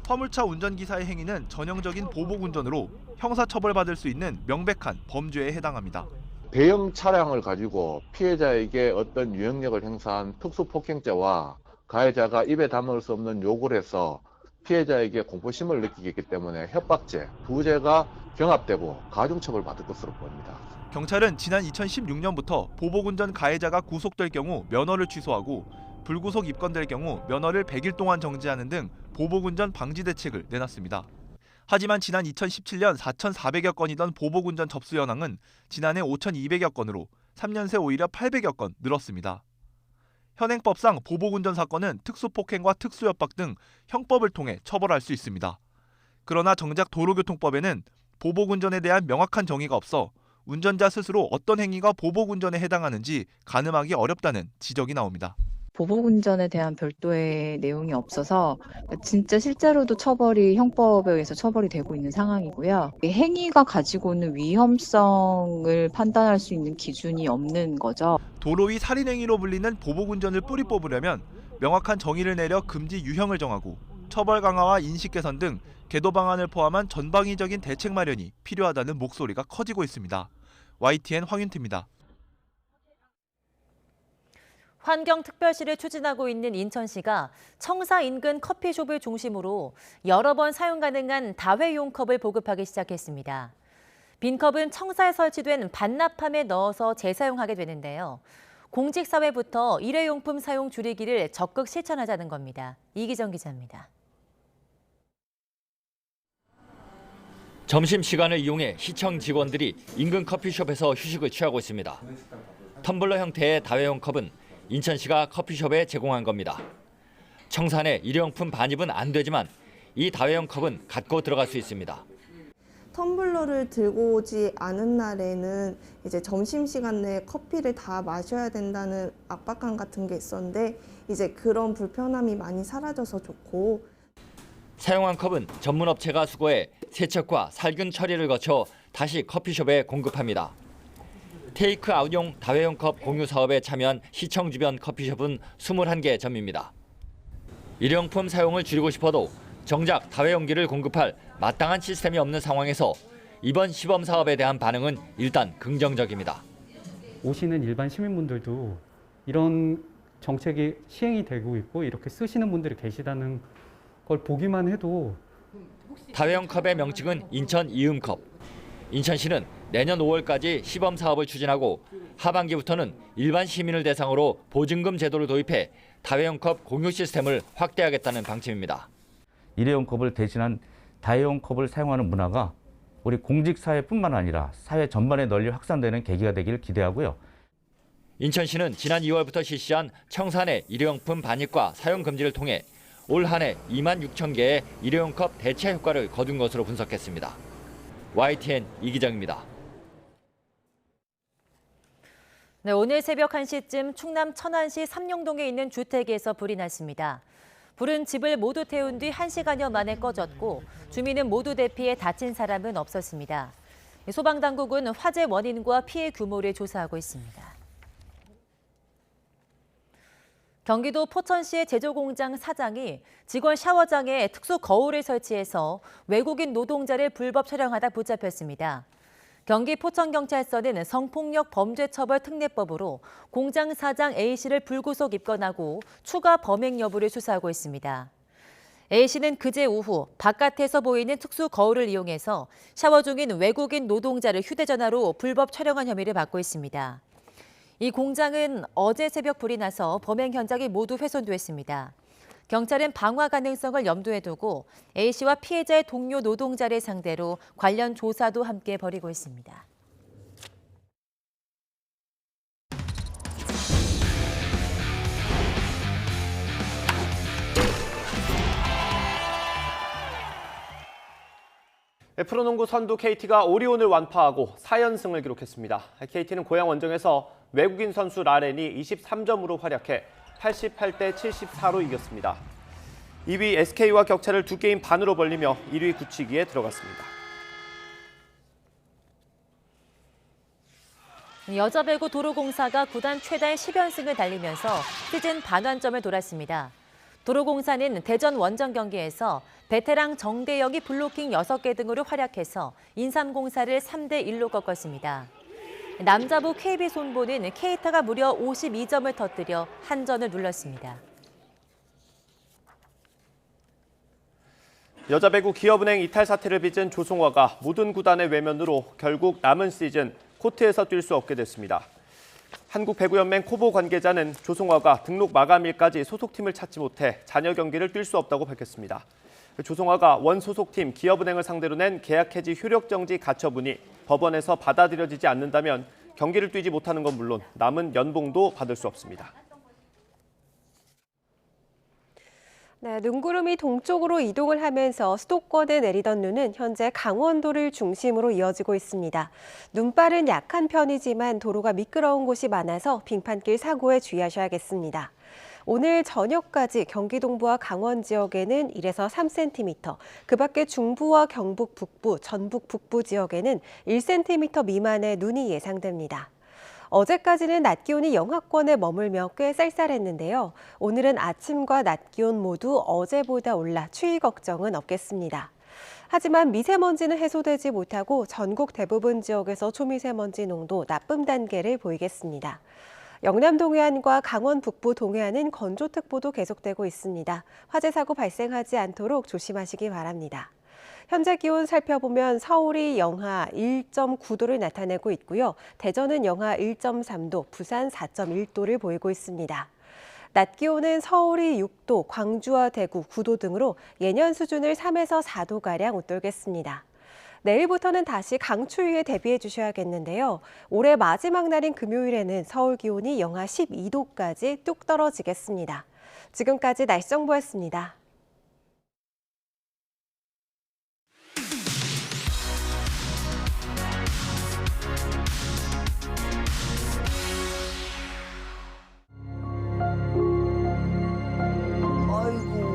화물차 운전기사의 행위는 전형적인 보복운전으로 형사처벌받을 수 있는 명백한 범죄에 해당합니다. 대형 차량을 가지고 피해자에게 어떤 유형력을 행사한 특수폭행죄와 가해자가 입에 담을 수 없는 욕을 해서 피해자에게 공포심을 느끼게 했기 때문에 협박죄 두 죄가 경합되고 가중처벌받을 것으로 보입니다. 경찰은 지난 2016년부터 보복운전 가해자가 구속될 경우 면허를 취소하고 불구속 입건될 경우 면허를 100일 동안 정지하는 등 보복운전 방지 대책을 내놨습니다. 하지만 지난 2017년 4,400여 건이던 보복운전 접수 현황은 지난해 5,200여 건으로 3년 새 오히려 800여 건 늘었습니다. 현행법상 보복운전 사건은 특수폭행과 특수협박 등 형법을 통해 처벌할 수 있습니다. 그러나 정작 도로교통법에는 보복운전에 대한 명확한 정의가 없어 운전자 스스로 어떤 행위가 보복운전에 해당하는지 가늠하기 어렵다는 지적이 나옵니다. 보복운전에 대한 별도의 내용이 없어서 진짜 실제로도 처벌이 형법에 의해서 처벌이 되고 있는 상황이고요. 행위가 가지고 있는 위험성을 판단할 수 있는 기준이 없는 거죠. 도로 위 살인행위로 불리는 보복운전을 뿌리 뽑으려면 명확한 정의를 내려 금지 유형을 정하고 처벌 강화와 인식 개선 등 계도 방안을 포함한 전방위적인 대책 마련이 필요하다는 목소리가 커지고 있습니다. YTN 황윤태입니다. 환경특별시를 추진하고 있는 인천시가 청사 인근 커피숍을 중심으로 여러 번 사용 가능한 다회용 컵을 보급하기 시작했습니다. 빈 컵은 청사에 설치된 반납함에 넣어서 재사용하게 되는데요. 공직사회부터 일회용품 사용 줄이기를 적극 실천하자는 겁니다. 이기정 기자입니다. 점심시간을 이용해 시청 직원들이 인근 커피숍에서 휴식을 취하고 있습니다. 텀블러 형태의 다회용 컵은 인천시가 커피숍에 제공한 겁니다. 청사 내 일회용품 반입은 안 되지만 이 다회용 컵은 갖고 들어갈 수 있습니다. 텀블러를 들고 오지 않은 날에는 이제 점심시간 내에 커피를 다 마셔야 된다는 압박감 같은 게 있었는데 이제 그런 불편함이 많이 사라져서 좋고. 사용한 컵은 전문 업체가 수거해 세척과 살균 처리를 거쳐 다시 커피숍에 공급합니다. 테이크아웃용 다회용 컵 공유 사업에 참여한 시청 주변 커피숍은 21개 점입니다. 일회용품 사용을 줄이고 싶어도 정작 다회용기를 공급할 마땅한 시스템이 없는 상황에서 이번 시범 사업에 대한 반응은 일단 긍정적입니다. 오시는 일반 시민분들도 이런 정책이 시행이 되고 있고 이렇게 쓰시는 분들이 계시다는 걸 보기만 해도. 다회용 컵의 명칭은 인천 이음컵. 인천시는 내년 5월까지 시범 사업을 추진하고 하반기부터는 일반 시민을 대상으로 보증금 제도를 도입해 다회용 컵 공유 시스템을 확대하겠다는 방침입니다. 일회용 컵을 대신한 다회용 컵을 사용하는 문화가 우리 공직사회뿐만 아니라 사회 전반에 널리 확산되는 계기가 되기를 기대하고요. 인천시는 지난 2월부터 실시한 청사 내 일회용품 반입과 사용 금지를 통해 올 한 해 2만 6천 개의 일회용 컵 대체 효과를 거둔 것으로 분석했습니다. YTN 이기정입니다. 네, 오늘 새벽 1시쯤 충남 천안시 삼룡동에 있는 주택에서 불이 났습니다. 불은 집을 모두 태운 뒤 1시간여 만에 꺼졌고 주민은 모두 대피해 다친 사람은 없었습니다. 소방당국은 화재 원인과 피해 규모를 조사하고 있습니다. 경기도 포천시의 제조공장 사장이 직원 샤워장에 특수 거울을 설치해서 외국인 노동자를 불법 촬영하다 붙잡혔습니다. 경기 포천경찰서는 성폭력 범죄처벌특례법으로 공장 사장 A씨를 불구속 입건하고 추가 범행 여부를 수사하고 있습니다. A씨는 그제 오후 바깥에서 보이는 특수 거울을 이용해서 샤워 중인 외국인 노동자를 휴대전화로 불법 촬영한 혐의를 받고 있습니다. 이 공장은 어제 새벽 불이 나서 범행 현장이 모두 훼손됐습니다. 경찰은 방화 가능성을 염두에 두고 A씨와 피해자의 동료 노동자를 상대로 관련 조사도 함께 벌이고 있습니다. 프로농구 선두 KT가 오리온을 완파하고 4연승을 기록했습니다. KT는 고향 원정에서 외국인 선수 라렌이 23점으로 활약해 88대 74로 이겼습니다. 2위 SK와 격차를 2게임 반으로 벌리며 1위 굳히기에 들어갔습니다. 여자 배구 도로공사가 구단 최다의 10연승을 달리면서 시즌 반환점을 돌았습니다. 도로공사는 대전 원정 경기에서 베테랑 정대영이 블로킹 6개 등으로 활약해서 인삼공사를 3대1로 꺾었습니다. 남자부 KB손보는 케이타가 무려 52점을 터뜨려 한전을 눌렀습니다. 여자 배구 기업은행 이탈 사태를 빚은 조성화가 모든 구단의 외면으로 결국 남은 시즌 코트에서 뛸 수 없게 됐습니다. 한국배구연맹 코보 관계자는 조성화가 등록 마감일까지 소속팀을 찾지 못해 잔여 경기를 뛸 수 없다고 밝혔습니다. 조성화가 원 소속팀 기업은행을 상대로 낸 계약 해지 효력정지 가처분이 법원에서 받아들여지지 않는다면 경기를 뛰지 못하는 건 물론 남은 연봉도 받을 수 없습니다. 네, 눈구름이 동쪽으로 이동을 하면서 수도권에 내리던 눈은 현재 강원도를 중심으로 이어지고 있습니다. 눈발은 약한 편이지만 도로가 미끄러운 곳이 많아서 빙판길 사고에 주의하셔야겠습니다. 오늘 저녁까지 경기 동부와 강원 지역에는 1에서 3cm, 그 밖에 중부와 경북 북부, 전북 북부 지역에는 1cm 미만의 눈이 예상됩니다. 어제까지는 낮 기온이 영하권에 머물며 꽤 쌀쌀했는데요. 오늘은 아침과 낮 기온 모두 어제보다 올라 추위 걱정은 없겠습니다. 하지만 미세먼지는 해소되지 못하고 전국 대부분 지역에서 초미세먼지 농도 나쁨 단계를 보이겠습니다. 영남 동해안과 강원 북부 동해안은 건조특보도 계속되고 있습니다. 화재 사고 발생하지 않도록 조심하시기 바랍니다. 현재 기온 살펴보면 서울이 영하 1.9도를 나타내고 있고요. 대전은 영하 1.3도, 부산 4.1도를 보이고 있습니다. 낮 기온은 서울이 6도, 광주와 대구 9도 등으로 예년 수준을 3에서 4도가량 웃돌겠습니다. 내일부터는 다시 강추위에 대비해 주셔야겠는데요. 올해 마지막 날인 금요일에는 서울 기온이 영하 12도까지 뚝 떨어지겠습니다. 지금까지 날씨 정보였습니다.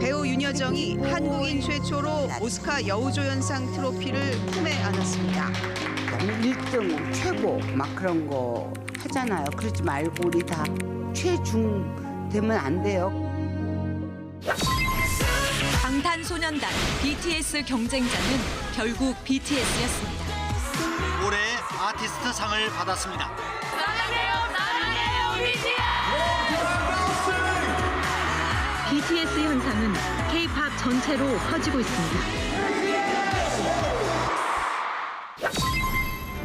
배우 윤여정이 한국인 최초로 오스카 여우조연상 트로피를 품에 안았습니다. 너무 1등 최고 막 그런 거 하잖아요. 그러지 말고 우리 다 최중 되면 안 돼요. 방탄소년단 BTS 경쟁자는 결국 BTS였습니다. 올해의 아티스트 상을 받았습니다. 사랑해요 BTS 현상은 K-팝 전체로 퍼지고 있습니다.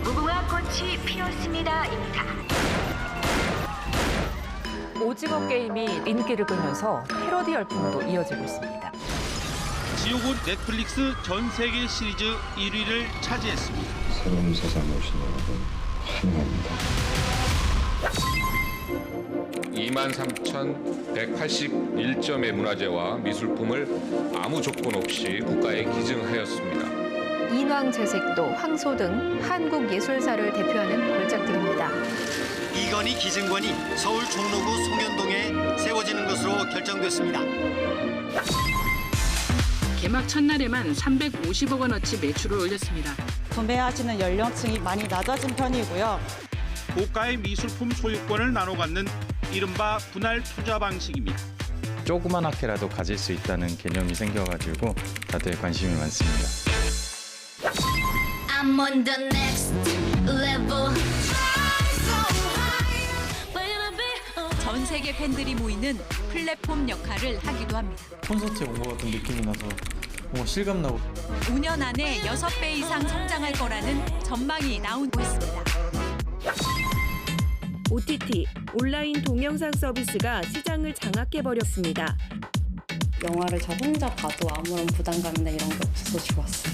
무궁화 꽃이 피었습니다입니다. 오징어 게임이 인기를 끌면서 패러디 열풍도 이어지고 있습니다. 지옥은 넷플릭스 전 세계 시리즈 1위를 차지했습니다. 새로운 세상 오신 여러분 환영합니다. 23,181점의 문화재와 미술품을 아무 조건 없이 국가에 기증하였습니다. 인왕, 제색도, 황소 등 한국 예술사를 대표하는 걸작들입니다. 이건희 기증관이 서울 종로구 송현동에 세워지는 것으로 결정됐습니다. 개막 첫날에만 350억 원어치 매출을 올렸습니다. 구매하시는 연령층이 많이 낮아진 편이고요. 고가의 미술품 소유권을 나눠 갖는 이른바 분할 투자 방식입니다. 조그만하게라도 가질 수 있다는 개념이 생겨가지고 다들 관심이 많습니다. I'm on the next level. 전 세계 팬들이 모이는 플랫폼 역할을 하기도 합니다. 콘서트에 온 것 같은 느낌이 나서 뭔가 실감나고 5년 안에 6배 이상 성장할 거라는 전망이 나오고 있습니다. OTT, 온라인 동영상 서비스가 시장을 장악해버렸습니다. 영화를 저 혼자 봐도 아무런 부담감이나 이런 게 없어서 좋았어요.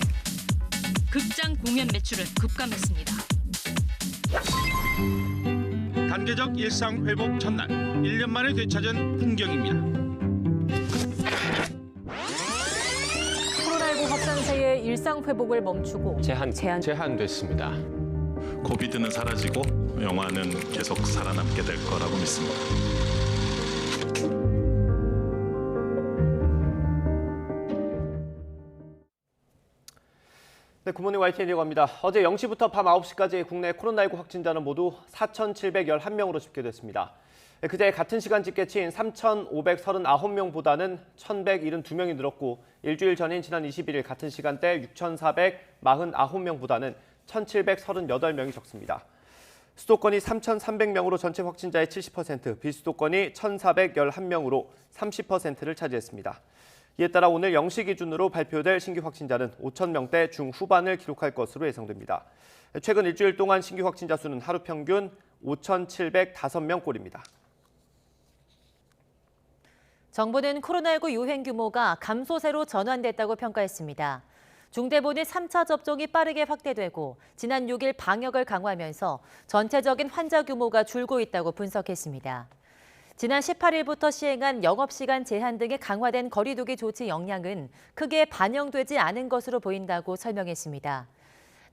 극장 공연 매출은 급감했습니다. 단계적 일상 회복 첫날, 1년 만에 되찾은 풍경입니다. 코로나19 확산세의 일상 회복을 멈추고 제한됐습니다. 코비드는 사라지고 영화는 계속 살아남게 될 거라고 믿습니다. 네, 굿모닝 YTN 이어갑니다. 어제 0시부터 밤 9시까지 국내 코로나19 확진자는 모두 4,711명으로 집계됐습니다. 그제 같은 시간 집계치인 3,539명보다는 1,172명이 늘었고 일주일 전인 지난 21일 같은 시간대 6,449명보다는 1,738명이 적습니다. 수도권이 3,300명으로 전체 확진자의 70%, 비수도권이 1,411명으로 30%를 차지했습니다. 이에 따라 오늘 0시 기준으로 발표될 신규 확진자는 5,000명대 중후반을 기록할 것으로 예상됩니다. 최근 일주일 동안 신규 확진자 수는 하루 평균 5,705명꼴입니다. 정부는 코로나19 유행 규모가 감소세로 전환됐다고 평가했습니다. 중대본의 3차 접종이 빠르게 확대되고 지난 6일 방역을 강화하면서 전체적인 환자 규모가 줄고 있다고 분석했습니다. 지난 18일부터 시행한 영업시간 제한 등의 강화된 거리 두기 조치 역량은 크게 반영되지 않은 것으로 보인다고 설명했습니다.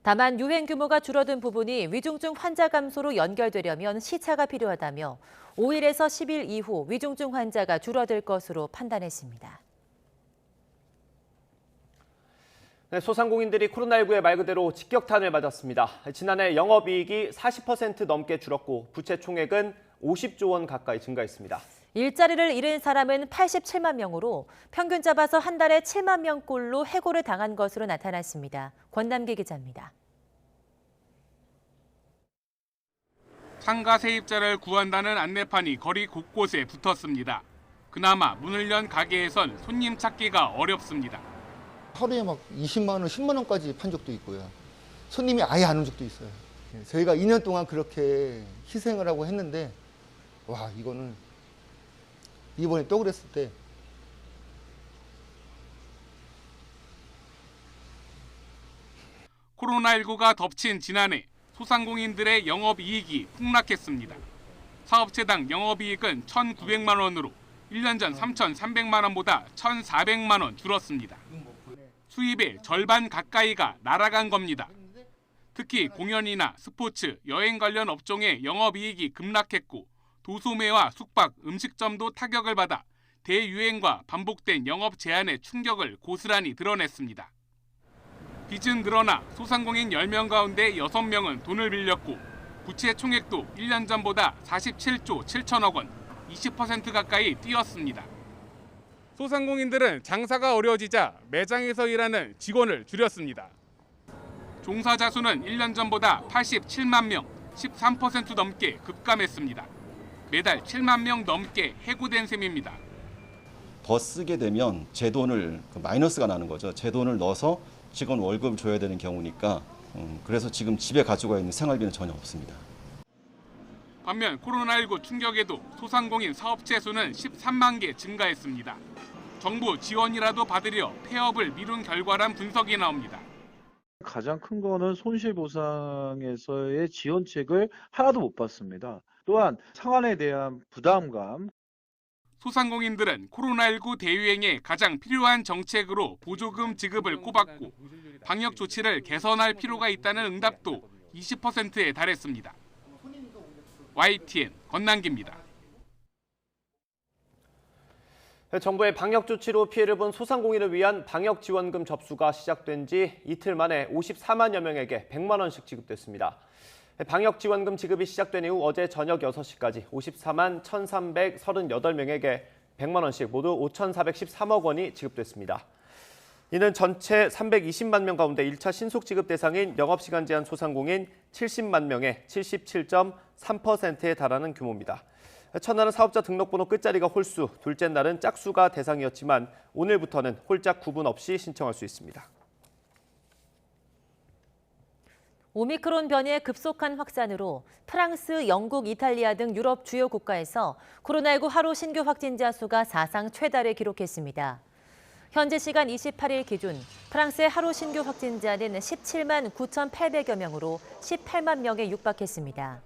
다만 유행 규모가 줄어든 부분이 위중증 환자 감소로 연결되려면 시차가 필요하다며 5일에서 10일 이후 위중증 환자가 줄어들 것으로 판단했습니다. 네, 소상공인들이 코로나19에 말 그대로 직격탄을 맞았습니다. 지난해 영업이익이 40% 넘게 줄었고 부채 총액은 50조 원 가까이 증가했습니다. 일자리를 잃은 사람은 87만 명으로 평균 잡아서 한 달에 7만 명꼴로 해고를 당한 것으로 나타났습니다. 권남기 기자입니다. 상가 세입자를 구한다는 안내판이 거리 곳곳에 붙었습니다. 그나마 문을 연 가게에선 손님 찾기가 어렵습니다. 하루에 막 20만 원, 10만 원까지 판 적도 있고요. 손님이 아예 안 온 적도 있어요. 저희가 2년 동안 그렇게 희생을 하고 했는데 와, 이거는 이번에 또 그랬을 때 코로나19가 덮친 지난해 소상공인들의 영업이익이 폭락했습니다. 사업체당 영업이익은 1,900만 원으로 1년 전 3,300만 원보다 1,400만 원 줄었습니다. 수입의 절반 가까이가 날아간 겁니다. 특히 공연이나 스포츠, 여행 관련 업종의 영업이익이 급락했고 도소매와 숙박, 음식점도 타격을 받아 대유행과 반복된 영업 제한의 충격을 고스란히 드러냈습니다. 빚은 늘어나 소상공인 10명 가운데 6명은 돈을 빌렸고 부채 총액도 1년 전보다 47조 7천억 원, 20% 가까이 뛰었습니다. 소상공인들은 장사가 어려워지자 매장에서 일하는 직원을 줄였습니다. 종사자 수는 1년 전보다 87만 명, 13% 넘게 급감했습니다. 매달 7만 명 넘게 해고된 셈입니다. 더 쓰게 되면 제 돈을 마이너스가 나는 거죠. 제 돈을 넣어서 직원 월급을 줘야 되는 경우니까 그래서 지금 집에 가지고 있는 생활비는 전혀 없습니다. 반면 코로나19 충격에도 소상공인 사업체 수는 13만 개 증가했습니다. 정부 지원이라도 받으려 폐업을 미룬 결과란 분석이 나옵니다. 가장 큰 거는 손실보상에서의 지원책을 하나도 못 받습니다. 또한 상환에 대한 부담감. 소상공인들은 코로나19 대유행에 가장 필요한 정책으로 보조금 지급을 꼽았고 방역 조치를 개선할 필요가 있다는 응답도 20%에 달했습니다. YTN 권남기입니다. 정부의 방역 조치로 피해를 본 소상공인을 위한 방역 지원금 접수가 시작된 지 이틀 만에 54만여 명에게 100만 원씩 지급됐습니다. 방역 지원금 지급이 시작된 이후 어제 저녁 6시까지 54만 1,338명에게 100만 원씩 모두 5,413억 원이 지급됐습니다. 이는 전체 320만 명 가운데 1차 신속 지급 대상인 영업시간 제한 소상공인 70만 명의 77.3%에 달하는 규모입니다. 첫날은 사업자 등록번호 끝자리가 홀수, 둘째 날은 짝수가 대상이었지만 오늘부터는 홀짝 구분 없이 신청할 수 있습니다. 오미크론 변이의 급속한 확산으로 프랑스, 영국, 이탈리아 등 유럽 주요 국가에서 코로나19 하루 신규 확진자 수가 사상 최다를 기록했습니다. 현지 시간 28일 기준 프랑스의 하루 신규 확진자는 17만 9,800여 명으로 18만 명에 육박했습니다.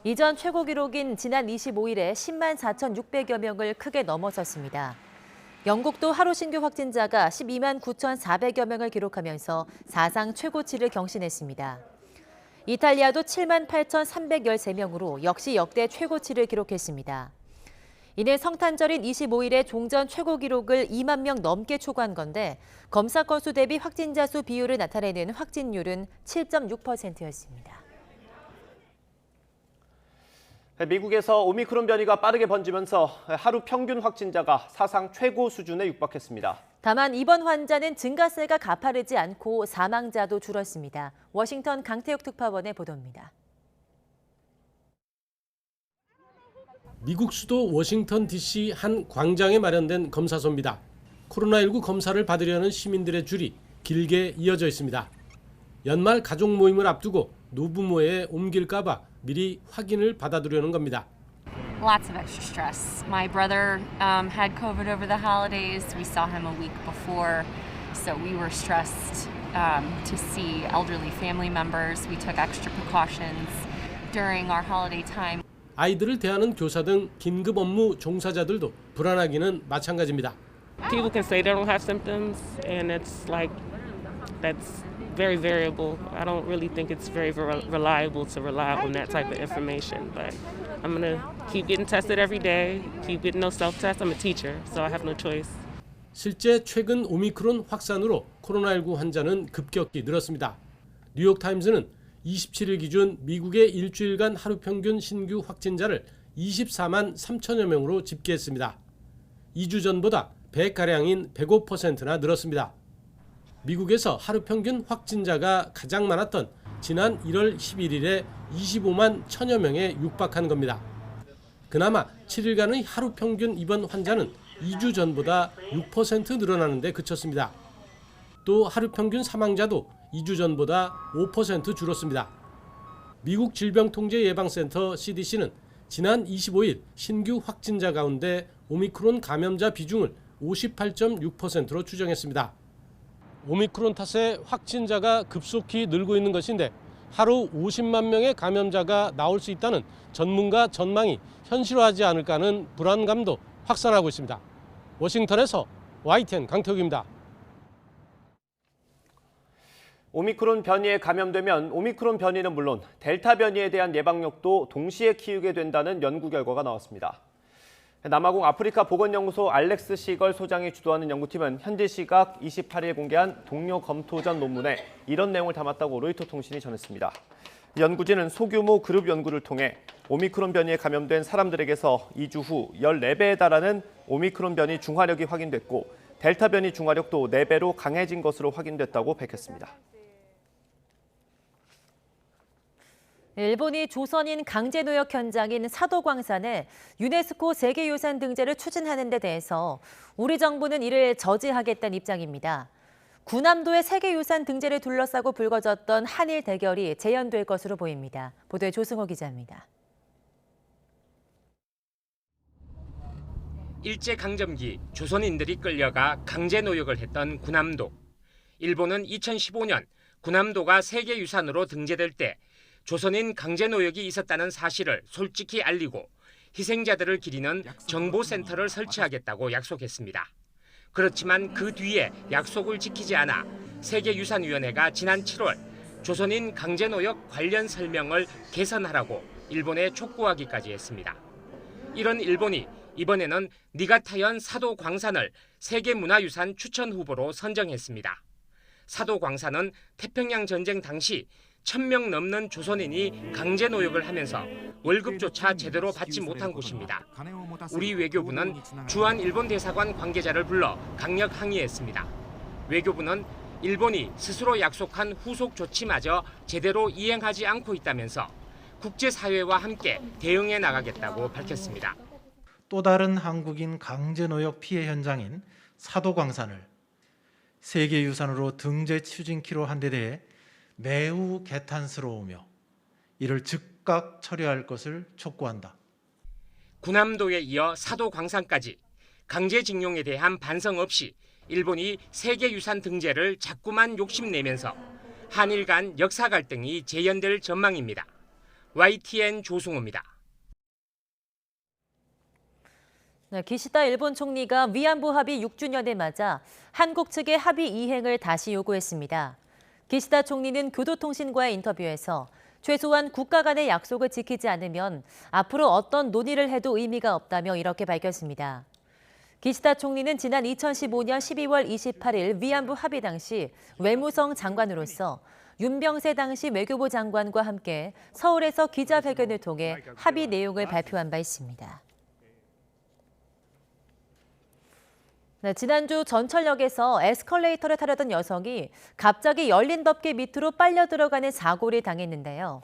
이전 최고 기록인 지난 25일에 10만 4,600여 명을 크게 넘어섰습니다. 영국도 하루 신규 확진자가 12만 9,400여 명을 기록하면서 사상 최고치를 경신했습니다. 이탈리아도 7만 8,313명으로 역시 역대 최고치를 기록했습니다. 이내 성탄절인 25일에 종전 최고 기록을 2만 명 넘게 초과한 건데 검사 건수 대비 확진자 수 비율을 나타내는 확진율은 7.6%였습니다. 미국에서 오미크론 변이가 빠르게 번지면서 하루 평균 확진자가 사상 최고 수준에 육박했습니다. 다만 이번 환자는 증가세가 가파르지 않고 사망자도 줄었습니다. 워싱턴 강태욱 특파원의 보도입니다. 미국 수도 워싱턴 DC 한 광장에 마련된 검사소입니다. 코로나19 검사를 받으려는 시민들의 줄이 길게 이어져 있습니다. 연말 가족 모임을 앞두고 노부모에 옮길까 봐 미리 확인을 받아두려는 겁니다. Lots of extra stress. My brother had COVID over the holidays. We saw him a week before, so we were stressed to see elderly family members. We took extra precautions during our holiday time. 아이들을 대하는 교사 등 긴급 업무 종사자들도 불안하기는 마찬가지입니다. People can say they don't have symptoms, and it's like that's very variable. I don't really think it's very reliable to rely on that type of information, but I'm going to keep getting tested every day, keep getting no self-test. I'm a teacher, so I have no choice. 실제 최근 오미크론 확산으로 코로나19 환자는 급격히 늘었습니다. 뉴욕타임즈는 27일 기준 미국의 일주일간 하루 평균 신규 확진자를 24만 3천여 명으로 집계했습니다. 2주 전보다 100가량인 105%나 늘었습니다. 미국에서 하루 평균 확진자가 가장 많았던 지난 1월 11일에 25만 1천여 명에 육박한 겁니다. 그나마 7일간의 하루 평균 입원 환자는 2주 전보다 6% 늘어나는 데 그쳤습니다. 또 하루 평균 사망자도 2주 전보다 5% 줄었습니다. 미국 질병통제예방센터 CDC는 지난 25일 신규 확진자 가운데 오미크론 감염자 비중을 58.6%로 추정했습니다. 오미크론 탓에 확진자가 급속히 늘고 있는 것인데 하루 50만 명의 감염자가 나올 수 있다는 전문가 전망이 현실화하지 않을까 하는 불안감도 확산하고 있습니다. 워싱턴에서 YTN 강태욱입니다. 오미크론 변이에 감염되면 오미크론 변이는 물론 델타 변이에 대한 예방력도 동시에 키우게 된다는 연구 결과가 나왔습니다. 남아공 아프리카 보건연구소 알렉스 시걸 소장이 주도하는 연구팀은 현지 시각 28일 공개한 동료 검토 전 논문에 이런 내용을 담았다고 로이터 통신이 전했습니다. 연구진은 소규모 그룹 연구를 통해 오미크론 변이에 감염된 사람들에게서 2주 후 14배에 달하는 오미크론 변이 중화력이 확인됐고 델타 변이 중화력도 4배로 강해진 것으로 확인됐다고 밝혔습니다. 일본이 조선인 강제노역 현장인 사도광산에 유네스코 세계유산 등재를 추진하는 데 대해서 우리 정부는 이를 저지하겠다는 입장입니다. 군함도의 세계유산 등재를 둘러싸고 불거졌던 한일 대결이 재현될 것으로 보입니다. 보도에 조승호 기자입니다. 일제강점기 조선인들이 끌려가 강제노역을 했던 군함도. 일본은 2015년 군함도가 세계유산으로 등재될 때 조선인 강제노역이 있었다는 사실을 솔직히 알리고 희생자들을 기리는 정보센터를 설치하겠다고 약속했습니다. 그렇지만 그 뒤에 약속을 지키지 않아 세계유산위원회가 지난 7월 조선인 강제노역 관련 설명을 개선하라고 일본에 촉구하기까지 했습니다. 이런 일본이 이번에는 니가타현 사도 광산을 세계문화유산 추천 후보로 선정했습니다. 사도 광산은 태평양 전쟁 당시 1,000명 넘는 조선인이 강제 노역을 하면서 월급조차 제대로 받지 못한 곳입니다. 우리 외교부는 주한 일본 대사관 관계자를 불러 강력 항의했습니다. 외교부는 일본이 스스로 약속한 후속 조치마저 제대로 이행하지 않고 있다면서 국제사회와 함께 대응해 나가겠다고 밝혔습니다. 또 다른 한국인 강제노역 피해 현장인 사도광산을 세계유산으로 등재 추진키로 한 데 대해 매우 개탄스러우며 이를 즉각 처리할 것을 촉구한다. 군함도에 이어 사도광산까지 강제징용에 대한 반성 없이 일본이 세계유산 등재를 자꾸만 욕심내면서 한일 간 역사 갈등이 재현될 전망입니다. YTN 조승우입니다. 네, 기시다 일본 총리가 위안부 합의 6주년을 맞아 한국 측의 합의 이행을 다시 요구했습니다. 기시다 총리는 교도통신과의 인터뷰에서 최소한 국가 간의 약속을 지키지 않으면 앞으로 어떤 논의를 해도 의미가 없다며 이렇게 밝혔습니다. 기시다 총리는 지난 2015년 12월 28일 위안부 합의 당시 외무성 장관으로서 윤병세 당시 외교부 장관과 함께 서울에서 기자회견을 통해 합의 내용을 발표한 바 있습니다. 네, 지난주 전철역에서 에스컬레이터를 타려던 여성이 갑자기 열린 덮개 밑으로 빨려 들어가는 사고를 당했는데요.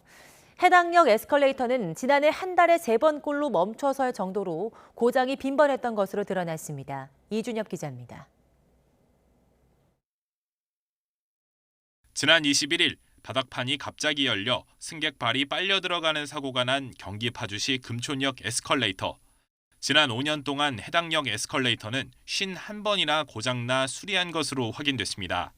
해당 역 에스컬레이터는 지난해 한 달에 3번꼴로 멈춰설 정도로 고장이 빈번했던 것으로 드러났습니다. 이준엽 기자입니다. 지난 21일 바닥판이 갑자기 열려 승객 발이 빨려 들어가는 사고가 난 경기 파주시 금촌역 에스컬레이터. 지난 5년 동안 해당 역 에스컬레이터는 51번이나 고장나 수리한 것으로 확인됐습니다.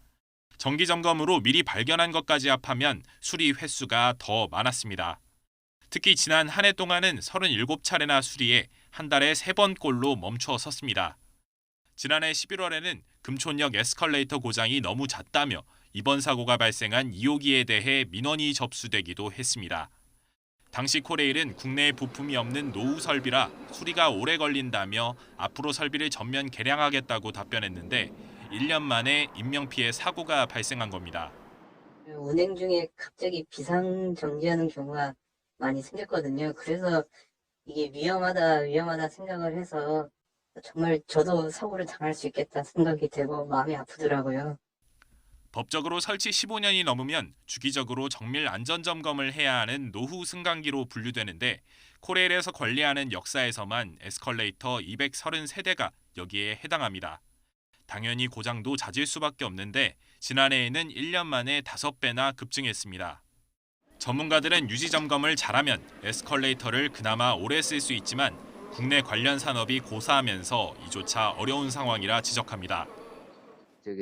정기점검으로 미리 발견한 것까지 합하면 수리 횟수가 더 많았습니다. 특히 지난 한 해 동안은 37차례나 수리해 한 달에 3번꼴로 멈춰 섰습니다. 지난해 11월에는 금촌역 에스컬레이터 고장이 너무 잦다며 이번 사고가 발생한 2호기에 대해 민원이 접수되기도 했습니다. 당시 코레일은 국내에 부품이 없는 노후 설비라 수리가 오래 걸린다며 앞으로 설비를 전면 개량하겠다고 답변했는데 1년 만에 인명피해 사고가 발생한 겁니다. 운행 중에 갑자기 비상 정지하는 경우가 많이 생겼거든요. 그래서 이게 위험하다 생각을 해서 정말 저도 사고를 당할 수 있겠다 생각이 되고 마음이 아프더라고요. 법적으로 설치 15년이 넘으면 주기적으로 정밀 안전점검을 해야 하는 노후 승강기로 분류되는데 코레일에서 관리하는 역사에서만 에스컬레이터 233대가 여기에 해당합니다. 당연히 고장도 잦을 수밖에 없는데 지난해에는 1년 만에 5배나 급증했습니다. 전문가들은 유지 점검을 잘하면 에스컬레이터를 그나마 오래 쓸 수 있지만 국내 관련 산업이 고사하면서 이조차 어려운 상황이라 지적합니다.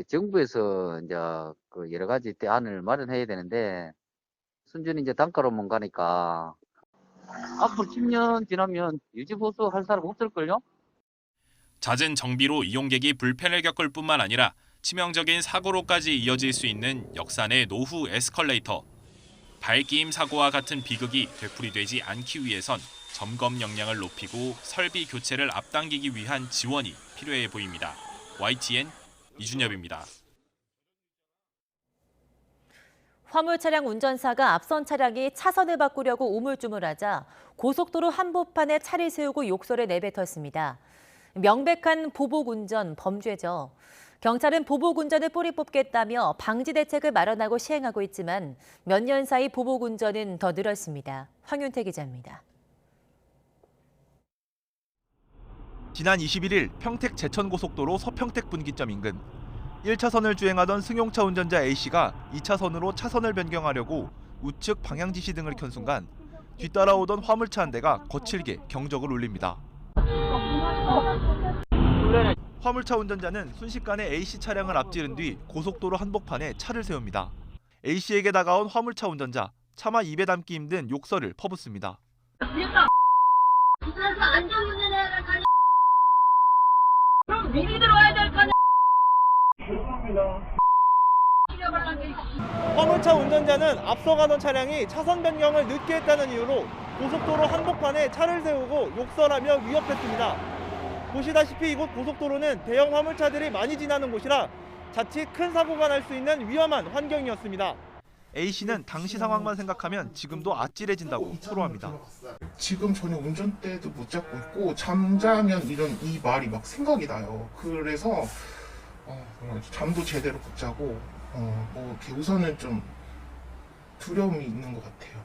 정부에서 이제 그 여러 가지 대안을 마련해야 되는데 순전히 이제 단가로만 가니까 앞으로 10년 지나면 유지 보수할 사람 없을걸요? 잦은 정비로 이용객이 불편을 겪을 뿐만 아니라 치명적인 사고로까지 이어질 수 있는 역산의 노후 에스컬레이터. 발기임 사고와 같은 비극이 되풀이되지 않기 위해선 점검 역량을 높이고 설비 교체를 앞당기기 위한 지원이 필요해 보입니다. YTN 이준엽입니다. 화물 차량 운전사가 앞선 차량이 차선을 바꾸려고 우물쭈물하자 고속도로 한복판에 차를 세우고 욕설을 내뱉었습니다. 명백한 보복운전 범죄죠. 경찰은 보복운전을 뿌리 뽑겠다며 방지 대책을 마련하고 시행하고 있지만 몇 년 사이 보복운전은 더 늘었습니다. 황윤태 기자입니다. 지난 21일 평택 제천고속도로 서평택 분기점 인근 1차선을 주행하던 승용차 운전자 A씨가 2차선으로 차선을 변경하려고 우측 방향 지시 등을 켠 순간 뒤따라오던 화물차 한 대가 거칠게 경적을 울립니다. 화물차 운전자는 순식간에 A씨 차량을 앞지른 뒤 고속도로 한복판에 차를 세웁니다. A씨에게 다가온 화물차 운전자, 차마 입에 담기 힘든 욕설을 퍼붓습니다. 그럼 미리 들어와야 될 거 아니야. 화물차 운전자는 앞서가던 차량이 차선 변경을 늦게 했다는 이유로 고속도로 한복판에 차를 세우고 욕설하며 위협했습니다. 보시다시피 이곳 고속도로는 대형 화물차들이 많이 지나는 곳이라 자칫 큰 사고가 날 수 있는 위험한 환경이었습니다. A씨는 당시 상황만 생각하면 지금도 아찔해진다고 토로합니다. 지금 전혀 운전대도 못 잡고 있고 잠자면 이 말이 막 생각이 나요. 그래서 잠도 제대로 못 자고 우선은 좀 두려움이 있는 것 같아요.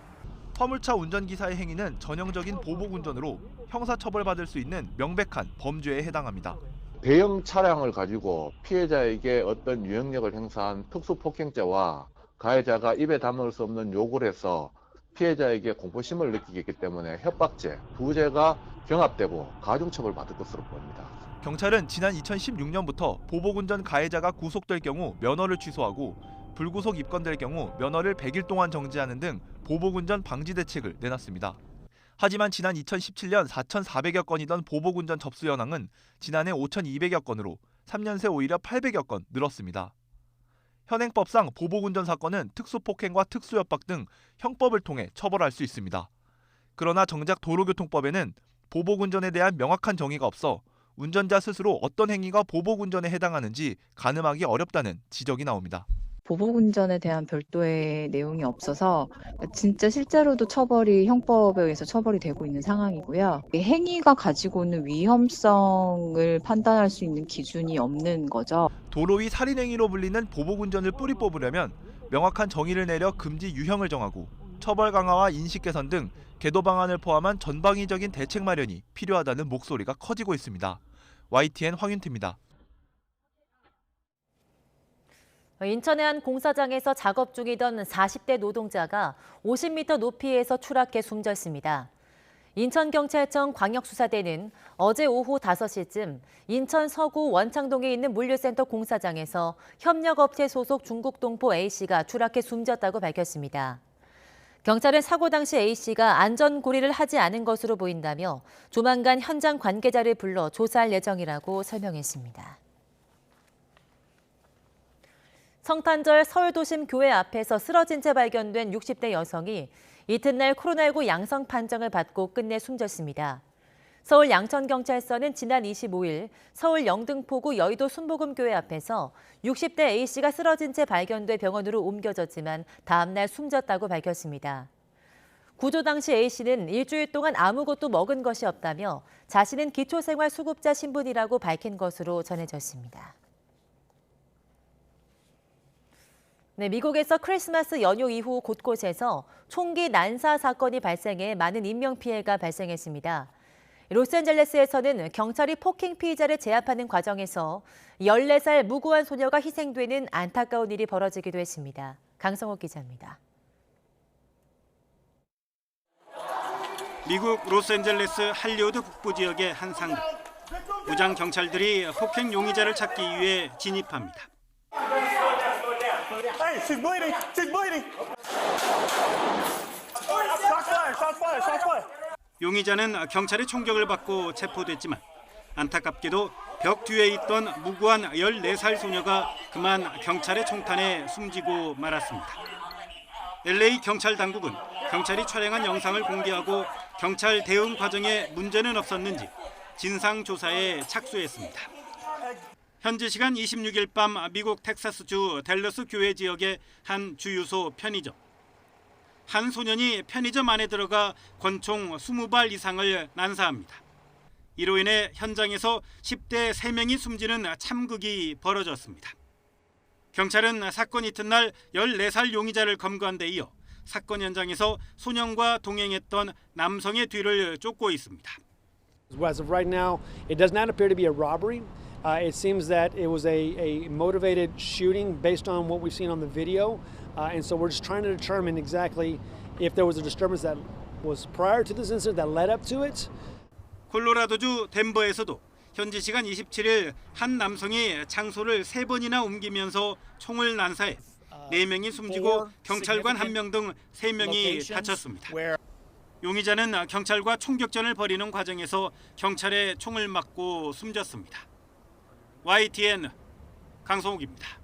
화물차 운전기사의 행위는 전형적인 보복운전으로 형사처벌받을 수 있는 명백한 범죄에 해당합니다. 대형 차량을 가지고 피해자에게 어떤 유형력을 행사한 특수폭행죄와 가해자가 입에 담을 수 없는 욕을 해서 피해자에게 공포심을 느끼게 했기 때문에 협박죄 두 죄가 경합되고 가중처벌받을 것으로 보입니다. 경찰은 지난 2016년부터 보복운전 가해자가 구속될 경우 면허를 취소하고 불구속 입건될 경우 면허를 100일 동안 정지하는 등 보복운전 방지 대책을 내놨습니다. 하지만 지난 2017년 4,400여 건이던 보복운전 접수 현황은 지난해 5,200여 건으로 3년 새 오히려 800여 건 늘었습니다. 현행법상 보복운전 사건은 특수폭행과 특수협박 등 형법을 통해 처벌할 수 있습니다. 그러나 정작 도로교통법에는 보복운전에 대한 명확한 정의가 없어 운전자 스스로 어떤 행위가 보복운전에 해당하는지 가늠하기 어렵다는 지적이 나옵니다. 보복운전에 대한 별도의 내용이 없어서 진짜 실제로도 처벌이 형법에 의해서 처벌이 되고 있는 상황이고요. 행위가 가지고 있는 위험성을 판단할 수 있는 기준이 없는 거죠. 도로 위 살인행위로 불리는 보복운전을 뿌리 뽑으려면 명확한 정의를 내려 금지 유형을 정하고 처벌 강화와 인식 개선 등 계도 방안을 포함한 전방위적인 대책 마련이 필요하다는 목소리가 커지고 있습니다. YTN 황윤태입니다. 인천의 한 공사장에서 작업 중이던 40대 노동자가 50m 높이에서 추락해 숨졌습니다. 인천경찰청 광역수사대는 어제 오후 5시쯤 인천 서구 원창동에 있는 물류센터 공사장에서 협력업체 소속 중국동포 A씨가 추락해 숨졌다고 밝혔습니다. 경찰은 사고 당시 A씨가 안전고리를 하지 않은 것으로 보인다며 조만간 현장 관계자를 불러 조사할 예정이라고 설명했습니다. 성탄절 서울도심 교회 앞에서 쓰러진 채 발견된 60대 여성이 이튿날 코로나19 양성 판정을 받고 끝내 숨졌습니다. 서울 양천경찰서는 지난 25일 서울 영등포구 여의도 순복음교회 앞에서 60대 A씨가 쓰러진 채 발견돼 병원으로 옮겨졌지만 다음 날 숨졌다고 밝혔습니다. 구조 당시 A씨는 일주일 동안 아무것도 먹은 것이 없다며 자신은 기초생활수급자 신분이라고 밝힌 것으로 전해졌습니다. 네, 미국에서 크리스마스 연휴 이후 곳곳에서 총기 난사 사건이 발생해 많은 인명피해가 발생했습니다. 로스앤젤레스에서는 경찰이 폭행 피의자를 제압하는 과정에서 14살 무고한 소녀가 희생되는 안타까운 일이 벌어지기도 했습니다. 강성옥 기자입니다. 미국 로스앤젤레스 할리우드 북부 지역의 한 상가. 무장 경찰들이 폭행 용의자를 찾기 위해 진입합니다. Hey, she's bleeding. She's bleeding. Shots fired. Shots fired. Shots fired. 용의자는 경찰의 총격을 받고 체포됐지만 안타깝게도 벽 뒤에 있던 무고한 14살 소녀가 그만 경찰의 총탄에 숨지고 말았습니다. LA 경찰 당국은 경찰이 촬영한 영상을 공개하고 경찰 대응 과정에 문제는 없었는지 진상 조사에 착수했습니다. 현지 시간 26일 밤 미국 텍사스주 댈러스 교회 지역의 한 주유소 편의점. 한 소년이 편의점 안에 들어가 권총 20발 이상을 난사합니다. 이로 인해 현장에서 10대 3명이 숨지는 참극이 벌어졌습니다. 경찰은 사건 이튿날 14살 용의자를 검거한 데 이어 사건 현장에서 소년과 동행했던 남성의 뒤를 쫓고 있습니다. As of right now, it does not appear to be a robbery. It seems that it was a motivated shooting based on what we've seen on the video. And so we're just trying to determine exactly if there was a disturbance that was prior to this incident that led up to it. 콜로라도주 덴버에서도 현지 시간 27일 한 남성이 장소를 3번이나 옮기면서 총을 난사해 4명이 숨지고 경찰관 1명 등 3명이 다쳤습니다. 용의자는 경찰과 총격전을 벌이는 과정에서 경찰에 총을 맞고 숨졌습니다. YTN 강성욱입니다.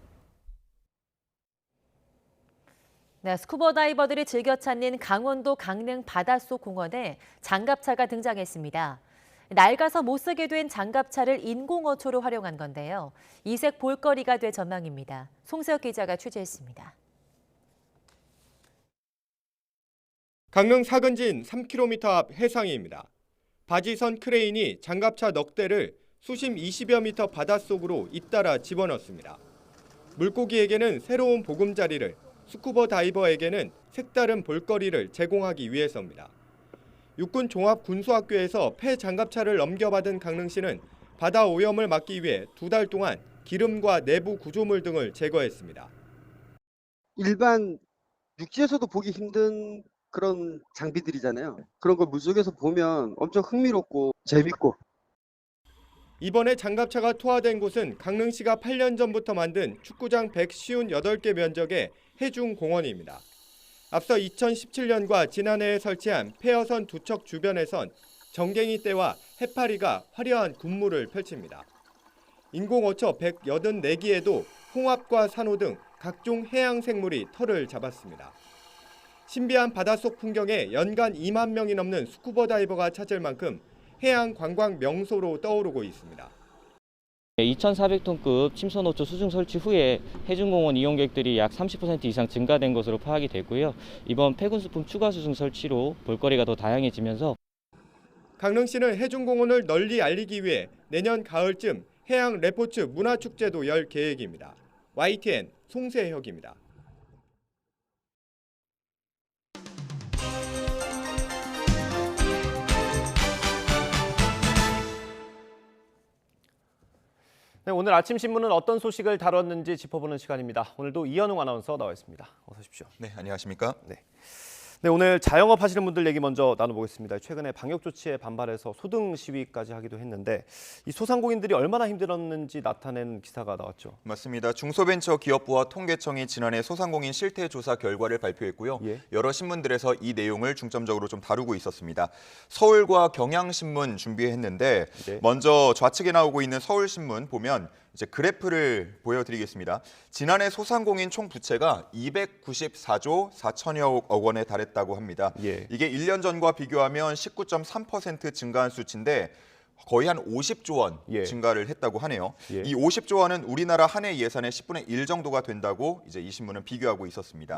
네, 스쿠버 다이버들이 즐겨 찾는 강원도 강릉 바닷속 공원에 장갑차가 등장했습니다. 낡아서 못 쓰게 된 장갑차를 인공어초로 활용한 건데요. 이색 볼거리가 될 전망입니다. 송세혁 기자가 취재했습니다. 강릉 사근진 3km 앞 해상입니다. 바지선 크레인이 장갑차 넉 대를 수심 20여 미터 바닷속으로 잇따라 집어넣습니다. 물고기에게는 새로운 보금자리를, 스쿠버 다이버에게는 색다른 볼거리를 제공하기 위해서입니다. 육군 종합군수학교에서 폐 장갑차를 넘겨받은 강릉시는 바다 오염을 막기 위해 2달 동안 기름과 내부 구조물 등을 제거했습니다. 일반 육지에서도 보기 힘든 그런 장비들이잖아요. 그런 걸 물속에서 보면 엄청 흥미롭고 재밌고. 이번에 장갑차가 투하된 곳은 강릉시가 8년 전부터 만든 축구장 158개 면적의 해중공원입니다. 앞서 2017년과 지난해에 설치한 폐허선 2척 주변에선 정갱이 떼와 해파리가 화려한 군무를 펼칩니다. 인공어초 184기에도 홍합과 산호 등 각종 해양 생물이 털을 잡았습니다. 신비한 바닷속 풍경에 연간 2만 명이 넘는 스쿠버 다이버가 찾을 만큼 해양 관광 명소로 떠오르고 있습니다. 2,400톤급 침선호초 수중 설치 후에 해중공원 이용객들이 약 30% 이상 증가된 것으로 파악이 됐고요. 이번 폐군수품 추가 수중 설치로 볼거리가 더 다양해지면서 강릉시는 해중공원을 널리 알리기 위해 내년 가을쯤 해양 레포츠 문화축제도 열 계획입니다. YTN 송세혁입니다. 네, 오늘 아침 신문은 어떤 소식을 다뤘는지 짚어보는 시간입니다. 오늘도 이현웅 아나운서 나와 있습니다. 어서 오십시오. 네, 안녕하십니까? 네, 오늘 자영업 하시는 분들 얘기 먼저 나눠보겠습니다. 최근에 방역 조치에 반발해서 소등 시위까지 하기도 했는데 이 소상공인들이 얼마나 힘들었는지 나타낸 기사가 나왔죠. 맞습니다. 중소벤처기업부와 통계청이 지난해 소상공인 실태조사 결과를 발표했고요. 여러 신문들에서 이 내용을 중점적으로 좀 다루고 있었습니다. 서울과 경향신문 준비했는데 먼저 좌측에 나오고 있는 서울신문 보면 이제 그래프를 보여드리겠습니다. 지난해 소상공인 총 부채가 294조 4천여억 원에 달했다고 합니다. 이게 1년 전과 비교하면 19.3% 증가한 수치인데 거의 한 50조 원 증가를 했다고 하네요. 이 50조 원은 우리나라 한 해 예산의 10분의 1 정도가 된다고 이제 이 신문은 비교하고 있었습니다.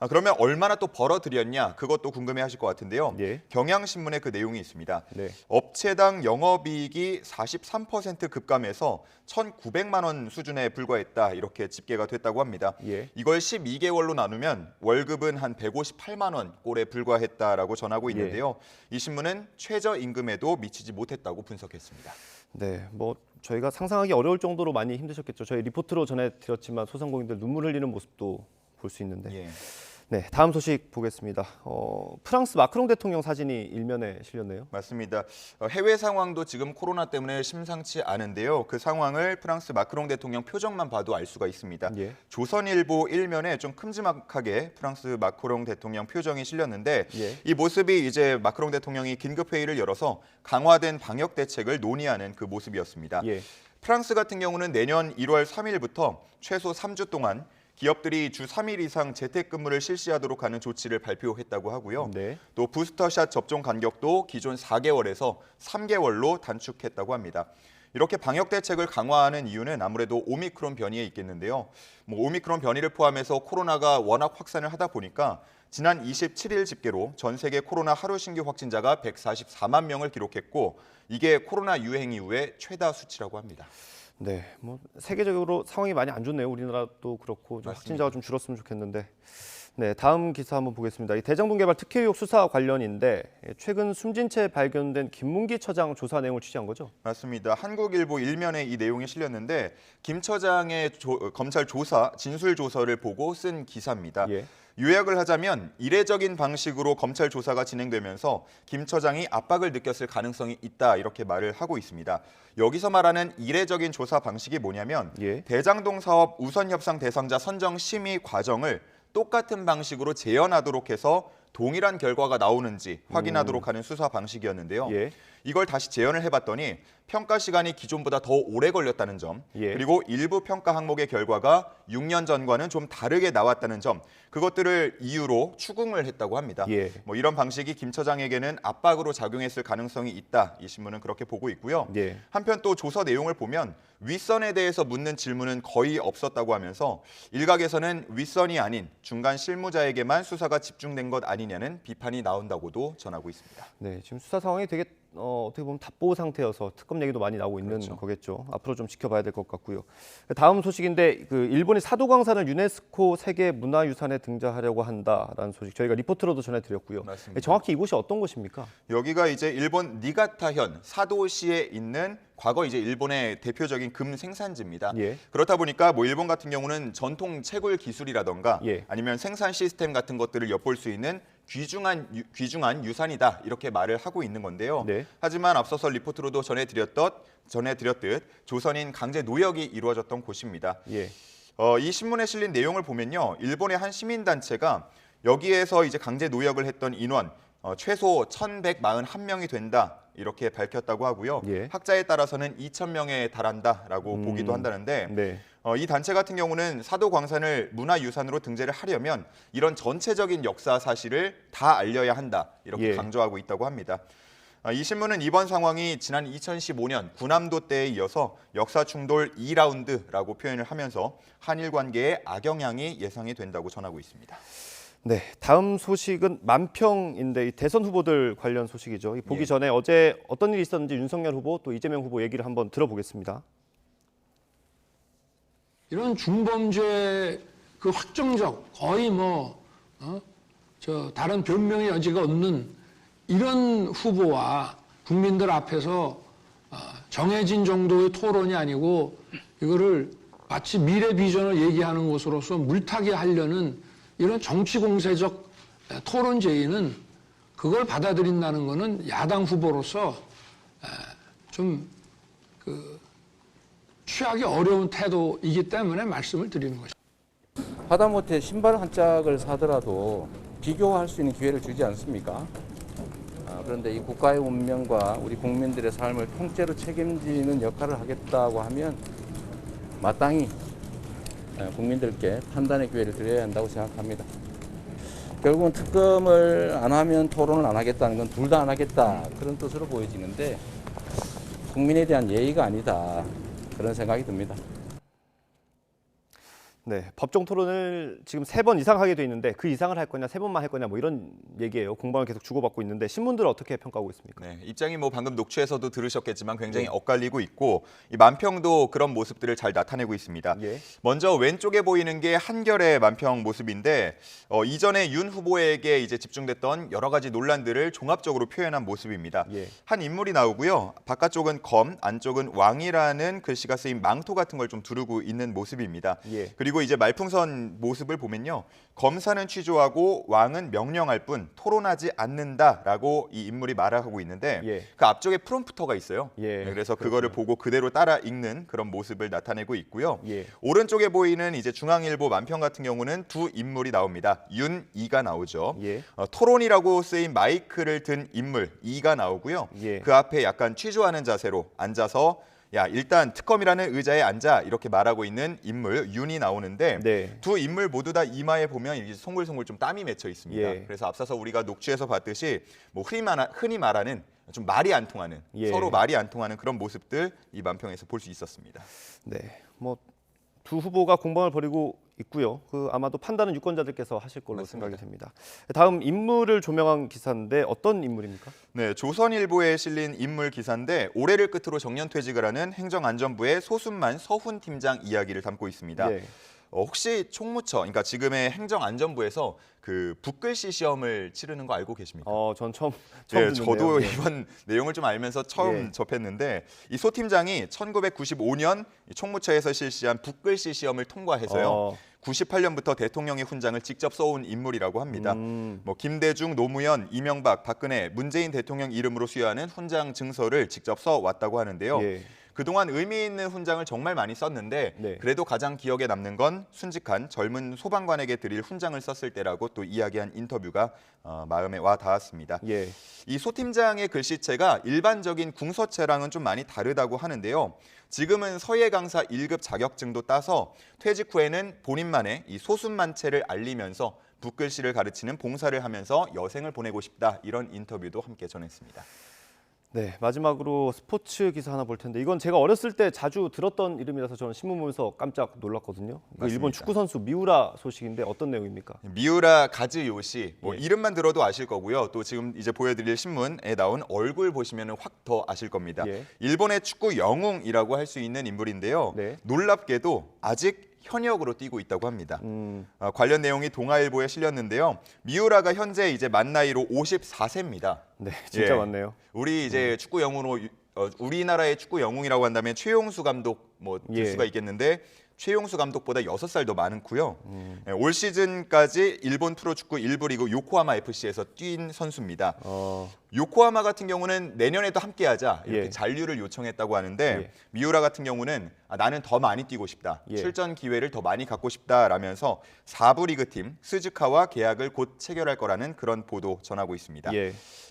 그러면 얼마나 또 벌어들였냐 그것도 궁금해하실 것 같은데요. 경향신문에 그 내용이 있습니다. 업체당 영업이익이 43% 급감해서 1,900만 원 수준에 불과했다 이렇게 집계가 됐다고 합니다. 이걸 12개월로 나누면 월급은 한 158만 원 꼴에 불과했다라고 전하고 있는데요. 이 신문은 최저임금에도 미치지 못했다고 분석했습니다. 네, 뭐 저희가 상상하기 어려울 정도로 많이 힘드셨겠죠. 저희 리포트로 전해드렸지만 소상공인들 눈물 흘리는 모습도 볼 수 있는데. 네, 다음 소식 보겠습니다. 프랑스 마크롱 대통령 사진이 일면에 실렸네요. 맞습니다. 해외 상황도 지금 코로나 때문에 심상치 않은데요. 그 상황을 프랑스 마크롱 대통령 표정만 봐도 알 수가 있습니다. 조선일보 일면에 좀 큼지막하게 프랑스 마크롱 대통령 표정이 실렸는데 이 모습이 이제 마크롱 대통령이 긴급회의를 열어서 강화된 방역 대책을 논의하는 그 모습이었습니다. 프랑스 같은 경우는 내년 1월 3일부터 최소 3주 동안 기업들이 주 3일 이상 재택근무를 실시하도록 하는 조치를 발표했다고 하고요. 또 부스터샷 접종 간격도 기존 4개월에서 3개월로 단축했다고 합니다. 이렇게 방역 대책을 강화하는 이유는 아무래도 오미크론 변이에 있겠는데요. 오미크론 변이를 포함해서 코로나가 워낙 확산을 하다 보니까 지난 27일 집계로 전 세계 코로나 하루 신규 확진자가 144만 명을 기록했고 이게 코로나 유행 이후에 최다 수치라고 합니다. 네, 뭐 세계적으로 상황이 많이 안 좋네요. 우리나라도 그렇고 좀 확진자가 좀 줄었으면 좋겠는데. 네, 다음 기사 한번 보겠습니다. 이 대장동 개발 특혜 의혹 수사 관련인데 최근 숨진 채 발견된 김문기 처장 조사 내용을 취재한 거죠? 맞습니다. 한국일보 일면에 이 내용이 실렸는데 김 처장의 검찰 조사, 진술 조서를 보고 쓴 기사입니다. 요약을 하자면 이례적인 방식으로 검찰 조사가 진행되면서 김 처장이 압박을 느꼈을 가능성이 있다 이렇게 말을 하고 있습니다. 여기서 말하는 이례적인 조사 방식이 뭐냐면 대장동 사업 우선 협상 대상자 선정 심의 과정을 똑같은 방식으로 재현하도록 해서 동일한 결과가 나오는지 확인하도록 하는 수사 방식이었는데요. 이걸 다시 재현을 해봤더니 평가 시간이 기존보다 더 오래 걸렸다는 점, 그리고 일부 평가 항목의 결과가 6년 전과는 좀 다르게 나왔다는 점, 그것들을 이유로 추궁을 했다고 합니다. 뭐 이런 방식이 김 처장에게는 압박으로 작용했을 가능성이 있다. 이 신문은 그렇게 보고 있고요. 한편 또 조서 내용을 보면 윗선에 대해서 묻는 질문은 거의 없었다고 하면서 일각에서는 윗선이 아닌 중간 실무자에게만 수사가 집중된 것 아니냐는 비판이 나온다고도 전하고 있습니다. 네, 지금 수사 상황이 되게 어떻게 보면 답보 상태여서 특검 얘기도 많이 나오고 있는 거겠죠. 앞으로 좀 지켜봐야 될 것 같고요. 다음 소식인데 그 일본이 사도광산을 유네스코 세계 문화유산에 등재하려고 한다라는 소식 저희가 리포트로도 전해드렸고요. 맞습니다. 정확히 이곳이 어떤 곳입니까? 여기가 이제 일본 니가타현 사도시에 있는 과거 이제 일본의 대표적인 금 생산지입니다. 그렇다 보니까 뭐 일본 같은 경우는 전통 채굴 기술이라던가 아니면 생산 시스템 같은 것들을 엿볼 수 있는 귀중한 유산이다 이렇게 말을 하고 있는 건데요. 하지만 앞서서 리포트로도 전해드렸듯 조선인 강제 노역이 이루어졌던 곳입니다. 이 신문에 실린 내용을 보면요, 일본의 한 시민단체가 여기에서 이제 강제 노역을 했던 인원 최소 1,141명이 된다 이렇게 밝혔다고 하고요. 학자에 따라서는 2,000명에 달한다라고 보기도 한다는데 이 단체 같은 경우는 사도광산을 문화유산으로 등재를 하려면 이런 전체적인 역사 사실을 다 알려야 한다 이렇게 강조하고 있다고 합니다. 이 신문은 이번 상황이 지난 2015년 군함도 때에 이어서 역사 충돌 2라운드라고 표현을 하면서 한일 관계에 악영향이 예상이 된다고 전하고 있습니다. 네, 다음 소식은 만평인데 이 대선 후보들 관련 소식이죠. 보기 전에 어제 어떤 일이 있었는지 윤석열 후보 또 이재명 후보 얘기를 한번 들어보겠습니다. 이런 중범죄 그 확정적 거의 다른 변명의 여지가 없는 이런 후보와 국민들 앞에서 정해진 정도의 토론이 아니고 이거를 마치 미래 비전을 얘기하는 것으로서 물타기 하려는 이런 정치 공세적 토론 제의는 그걸 받아들인다는 것은 야당 후보로서 좀 취하기 어려운 태도이기 때문에 말씀을 드리는 것입니다. 하다못해 신발 한 짝을 사더라도 비교할 수 있는 기회를 주지 않습니까? 그런데 이 국가의 운명과 우리 국민들의 삶을 통째로 책임지는 역할을 하겠다고 하면 마땅히 국민들께 판단의 기회를 드려야 한다고 생각합니다. 결국은 특검을 안 하면 토론을 안 하겠다는 건 둘 다 안 하겠다 그런 뜻으로 보여지는데 국민에 대한 예의가 아니다 그런 생각이 듭니다. 네, 법정 토론을 지금 3번 이상 하게 돼 있는데 그 이상을 할 거냐, 3번만 할 거냐 뭐 이런 얘기예요. 공방을 계속 주고받고 있는데 신문들은 어떻게 평가하고 있습니까? 네, 입장이 뭐 방금 녹취에서도 들으셨겠지만 굉장히 엇갈리고 있고 이 만평도 그런 모습들을 잘 나타내고 있습니다. 먼저 왼쪽에 보이는 게 한결의 만평 모습인데 이전에 윤 후보에게 이제 집중됐던 여러 가지 논란들을 종합적으로 표현한 모습입니다. 한 인물이 나오고요. 바깥쪽은 검, 안쪽은 왕이라는 글씨가 쓰인 망토 같은 걸 좀 두르고 있는 모습입니다. 그리고 이제 말풍선 모습을 보면요. 검사는 취조하고 왕은 명령할 뿐 토론하지 않는다라고 이 인물이 말하고 있는데 그 앞쪽에 프롬프터가 있어요. 그래서 그거를 보고 그대로 따라 읽는 그런 모습을 나타내고 있고요. 오른쪽에 보이는 이제 중앙일보 만평 같은 경우는 두 인물이 나옵니다. 윤, 이가 나오죠. 토론이라고 쓰인 마이크를 든 인물, 이가 나오고요. 그 앞에 약간 취조하는 자세로 앉아서 야 일단 특검이라는 의자에 앉아 이렇게 말하고 있는 인물 윤이 나오는데 두 인물 모두 다 이마에 보면 이제 송글송글 좀 땀이 맺혀 있습니다. 그래서 앞서서 우리가 녹취에서 봤듯이 뭐 흔히 말하는 좀 말이 안 통하는 서로 말이 안 통하는 그런 모습들 이 만평에서 볼 수 있었습니다. 네, 뭐 두 후보가 공방을 벌이고 있고요. 아마도 판단은 유권자들께서 하실 걸로 생각이 됩니다. 다음 인물을 조명한 기사인데 어떤 인물입니까? 네, 조선일보에 실린 인물 기사인데 올해를 끝으로 정년퇴직을 하는 행정안전부의 소순만 서훈 팀장 이야기를 담고 있습니다. 혹시 총무처, 그러니까 지금의 행정안전부에서 그 붓글씨 시험을 치르는 거 알고 계십니까? 전 처음 저도 이번 내용을 좀 알면서 처음 접했는데 이 소 팀장이 1995년 총무처에서 실시한 붓글씨 시험을 통과해서요. 98년부터 대통령의 훈장을 직접 써온 인물이라고 합니다. 뭐 김대중, 노무현, 이명박, 박근혜, 문재인 대통령 이름으로 수여하는 훈장 증서를 직접 써왔다고 하는데요. 그동안 의미 있는 훈장을 정말 많이 썼는데 그래도 가장 기억에 남는 건 순직한 젊은 소방관에게 드릴 훈장을 썼을 때라고 또 이야기한 인터뷰가 마음에 와 닿았습니다. 이 소 팀장의 글씨체가 일반적인 궁서체랑은 좀 많이 다르다고 하는데요. 지금은 서예 강사 1급 자격증도 따서 퇴직 후에는 본인만의 이 소순만체를 알리면서 붓글씨를 가르치는 봉사를 하면서 여생을 보내고 싶다, 이런 인터뷰도 함께 전했습니다. 네, 마지막으로 스포츠 기사 하나 볼 텐데 이건 제가 어렸을 때 자주 들었던 이름이라서 저는 신문 보면서 깜짝 놀랐거든요. 일본 축구 선수 미우라 소식인데 어떤 내용입니까? 미우라 가즈요시, 이름만 들어도 아실 거고요. 또 지금 이제 보여드릴 신문에 나온 얼굴 보시면 확 더 아실 겁니다. 일본의 축구 영웅이라고 할 수 있는 인물인데요. 놀랍게도 아직 현역으로 뛰고 있다고 합니다. 관련 내용이 동아일보에 실렸는데요. 미우라가 현재 이제 만 나이로 54세입니다. 네, 진짜 많네요. 우리 이제 축구 영웅으로 우리나라의 축구 영웅이라고 한다면 최용수 감독 될 수가 있겠는데 최용수 감독보다 6살 더 많고요. 올 시즌까지 일본 프로축구 1부 리그 요코하마 FC에서 뛴 선수입니다. 요코하마 같은 경우는 내년에도 함께하자 이렇게 잔류를 요청했다고 하는데 미우라 같은 경우는 나는 더 많이 뛰고 싶다. 출전 기회를 더 많이 갖고 싶다라면서 4부 리그팀 스즈카와 계약을 곧 체결할 거라는 그런 보도 전하고 있습니다.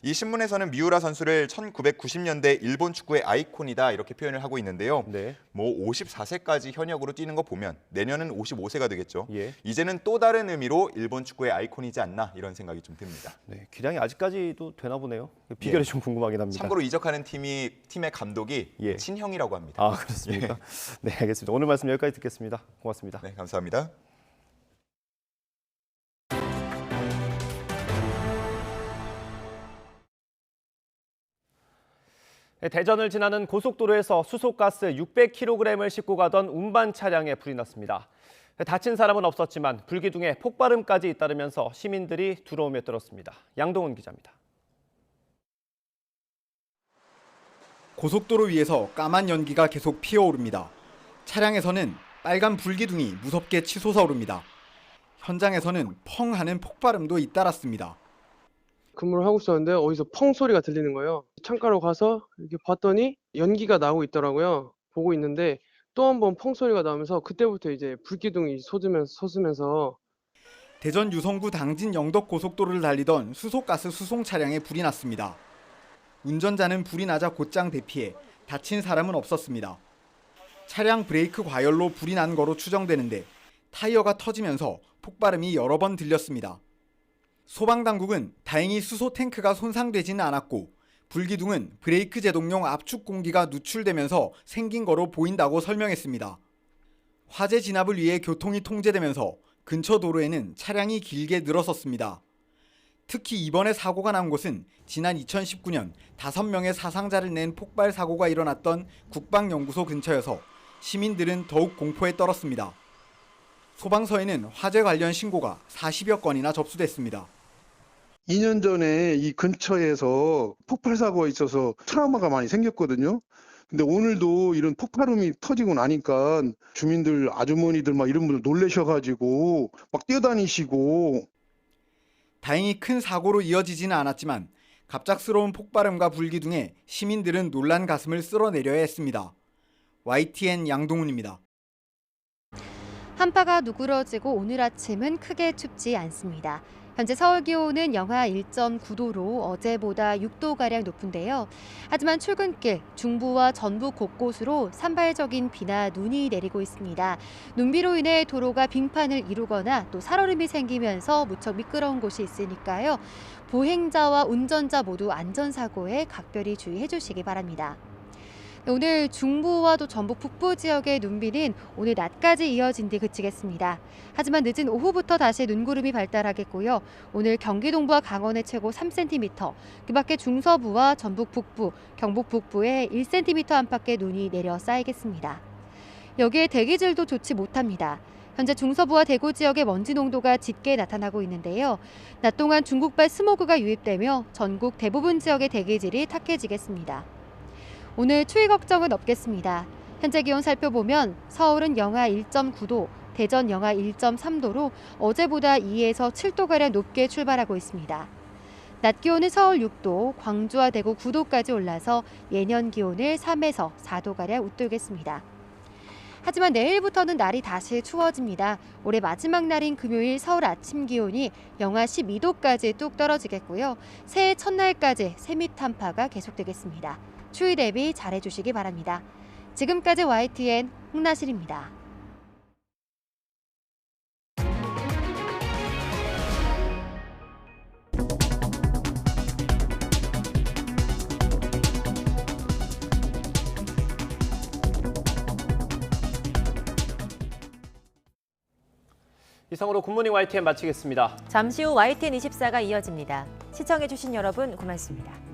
이 신문에서는 미우라 선수를 1990년대 일본 축구의 아이콘이다 이렇게 표현을 하고 있는데요. 뭐 54세까지 현역으로 뛰는 거 보면 내년은 55세가 되겠죠. 이제는 또 다른 의미로 일본 축구의 아이콘이지 않나 이런 생각이 좀 듭니다. 네, 기량이 아직까지도 되나 보네요. 비결이 좀 궁금하긴 합니다. 참고로 이적하는 팀의 감독이 친형이라고 합니다. 아, 그렇습니까? 네, 알겠습니다. 오늘 말씀 여기까지 듣겠습니다. 고맙습니다. 네, 감사합니다. 대전을 지나는 고속도로에서 수소가스 600kg을 싣고 가던 운반 차량에 불이 났습니다. 다친 사람은 없었지만 불기둥에 폭발음까지 잇따르면서 시민들이 두려움에 떨었습니다. 양동훈 기자입니다. 고속도로 위에서 까만 연기가 계속 피어오릅니다. 차량에서는 빨간 불기둥이 무섭게 치솟아 오릅니다. 현장에서는 펑 하는 폭발음도 잇따랐습니다. 근무를 하고 있었는데 어디서 펑 소리가 들리는 거예요. 창가로 가서 이렇게 봤더니 연기가 나오고 있더라고요. 보고 있는데 또 한 번 펑 소리가 나오면서 그때부터 이제 불기둥이 솟으면서 대전 유성구 당진 영덕 고속도로를 달리던 수소가스 수송 차량에 불이 났습니다. 운전자는 불이 나자 곧장 대피해 다친 사람은 없었습니다. 차량 브레이크 과열로 불이 난 거로 추정되는데 타이어가 터지면서 폭발음이 여러 번 들렸습니다. 소방당국은 다행히 수소 탱크가 손상되지는 않았고 불기둥은 브레이크 제동용 압축 공기가 누출되면서 생긴 거로 보인다고 설명했습니다. 화재 진압을 위해 교통이 통제되면서 근처 도로에는 차량이 길게 늘어섰습니다. 특히 이번에 사고가 난 곳은 지난 2019년 5명의 사상자를 낸 폭발 사고가 일어났던 국방연구소 근처여서 시민들은 더욱 공포에 떨었습니다. 소방서에는 화재 관련 신고가 40여 건이나 접수됐습니다. 2년 전에 이 근처에서 폭발 사고가 있어서 트라우마가 많이 생겼거든요. 근데 오늘도 이런 폭발음이 터지고 나니까 주민들, 아주머니들 막 이런 분들 놀라셔가지고 막 뛰어다니시고. 다행히 큰 사고로 이어지지는 않았지만 갑작스러운 폭발음과 불기둥에 시민들은 놀란 가슴을 쓸어내려야 했습니다. YTN 양동훈입니다. 한파가 누그러지고 오늘 아침은 크게 춥지 않습니다. 현재 서울 기온은 영하 1.9도로 어제보다 6도가량 높은데요. 하지만 출근길, 중부와 전북 곳곳으로 산발적인 비나 눈이 내리고 있습니다. 눈비로 인해 도로가 빙판을 이루거나 또 살얼음이 생기면서 무척 미끄러운 곳이 있으니까요. 보행자와 운전자 모두 안전사고에 각별히 주의해 주시기 바랍니다. 오늘 중부와 또 전북 북부 지역의 눈비는 오늘 낮까지 이어진 뒤 그치겠습니다. 하지만 늦은 오후부터 다시 눈구름이 발달하겠고요. 오늘 경기 동부와 강원의 최고 3cm, 그 밖에 중서부와 전북 북부, 경북 북부에 1cm 안팎의 눈이 내려 쌓이겠습니다. 여기에 대기질도 좋지 못합니다. 현재 중서부와 대구 지역의 먼지 농도가 짙게 나타나고 있는데요. 낮 동안 중국발 스모그가 유입되며 전국 대부분 지역의 대기질이 탁해지겠습니다. 오늘 추위 걱정은 없겠습니다. 현재 기온 살펴보면 서울은 영하 1.9도, 대전 영하 1.3도로 어제보다 2에서 7도가량 높게 출발하고 있습니다. 낮 기온은 서울 6도, 광주와 대구 9도까지 올라서 예년 기온을 3에서 4도가량 웃돌겠습니다. 하지만 내일부터는 날이 다시 추워집니다. 올해 마지막 날인 금요일 서울 아침 기온이 영하 12도까지 뚝 떨어지겠고요. 새해 첫날까지 세미 한파가 계속되겠습니다. 추위 대비 잘해주시기 바랍니다. 지금까지 YTN 홍나실입니다. 이상으로 굿모닝 YTN 마치겠습니다. 잠시 후 YTN 24가 이어집니다. 시청해주신 여러분 고맙습니다.